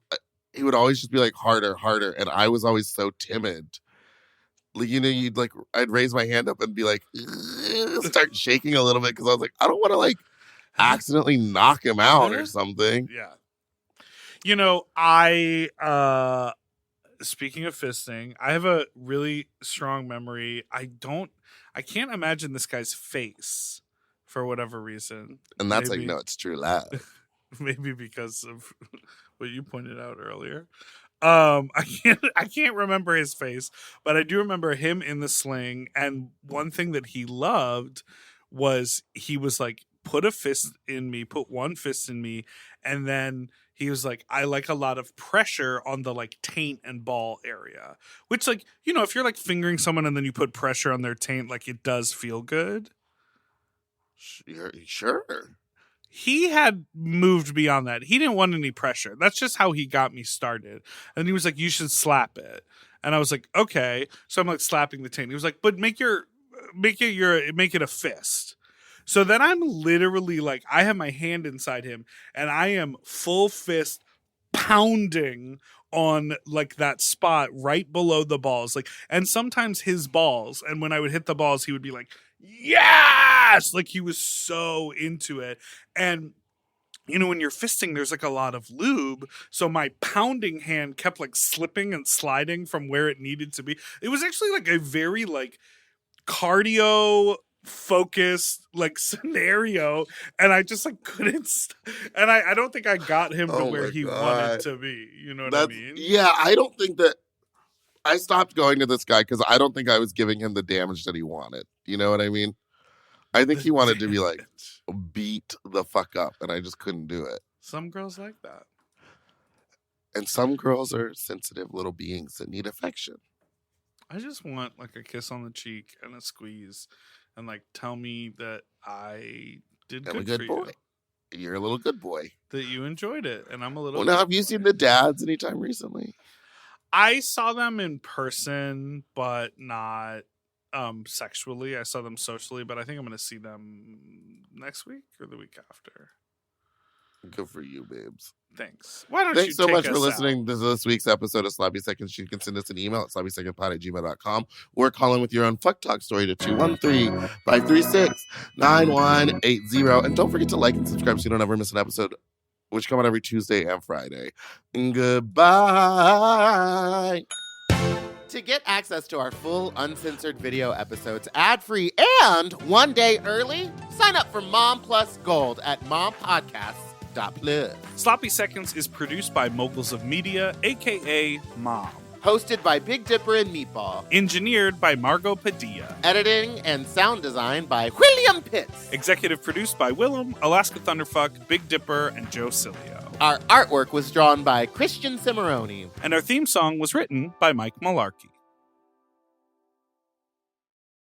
Speaker 2: he would always just be like harder, harder. And I was always so timid. Like, you know, I'd raise my hand up and be like, start shaking a little bit because I was like, I don't want to like accidentally knock him out or something.
Speaker 1: Yeah. You know, I speaking of fisting, I have a really strong memory. I can't imagine this guy's face for whatever reason.
Speaker 2: And that's like, no, it's true love.
Speaker 1: Maybe because of what you pointed out earlier. I can't remember his face, but I do remember him in the sling. And one thing that he loved was he was like, put one fist in me, and then he was like, I like a lot of pressure on the like taint and ball area, which, like, you know, if you're like fingering someone and then you put pressure on their taint, like, it does feel good.
Speaker 2: Sure.
Speaker 1: He had moved beyond that. He didn't want any pressure. That's just how he got me started. And he was like, you should slap it. And I was like, okay. So I'm like slapping the taint. He was like, but make it a fist. So then I'm literally like, I have my hand inside him and I am full fist pounding on like that spot right below the balls. Like, and sometimes his balls, and when I would hit the balls, he would be like, yes! Like, he was so into it. And you know, when you're fisting, there's like a lot of lube. So my pounding hand kept like slipping and sliding from where it needed to be. It was actually like a very like cardio focused like scenario, and I just like couldn't and I don't think I got him to where he wanted to be. You know what I mean?
Speaker 2: Yeah, I don't think that I stopped going to this guy because I don't think I was giving him the damage that he wanted. You know what I mean? I think he wanted to be like beat the fuck up, and I just couldn't do it.
Speaker 1: Some girls like that.
Speaker 2: And some girls are sensitive little beings that need affection.
Speaker 1: I just want like a kiss on the cheek and a squeeze and like tell me that I did good
Speaker 2: good
Speaker 1: for
Speaker 2: boy.
Speaker 1: you.
Speaker 2: You're a little good boy.
Speaker 1: That you enjoyed it, and I'm a little.
Speaker 2: Well, now, have you seen the dads anytime recently?
Speaker 1: I saw them in person, but not sexually. I saw them socially, but I think I'm going to see them next week or the week after.
Speaker 2: Good for you, babes.
Speaker 1: Thanks. Why don't
Speaker 2: Thanks
Speaker 1: you
Speaker 2: so
Speaker 1: take
Speaker 2: much for
Speaker 1: us
Speaker 2: listening
Speaker 1: out?
Speaker 2: to this week's episode of Sloppy Seconds. You can send us an email at sloppysecondpod@gmail.com or call in with your own fuck talk story to 213-536-9180. And don't forget to like and subscribe so you don't ever miss an episode, which come out every Tuesday and Friday. And goodbye.
Speaker 3: To get access to our full uncensored video episodes ad-free and one day early, sign up for Mom Plus Gold at mompodcasts.plus.
Speaker 1: Sloppy Seconds is produced by Moguls of Media, a.k.a. Mom.
Speaker 3: Hosted by Big Dipper and Meatball.
Speaker 1: Engineered by Margot Padilla.
Speaker 3: Editing and sound design by William Pitts.
Speaker 1: Executive produced by Willem, Alaska Thunderfuck, Big Dipper, and Joe Cilio.
Speaker 3: Our artwork was drawn by Christian Cimarroni.
Speaker 1: And our theme song was written by Mike Malarkey.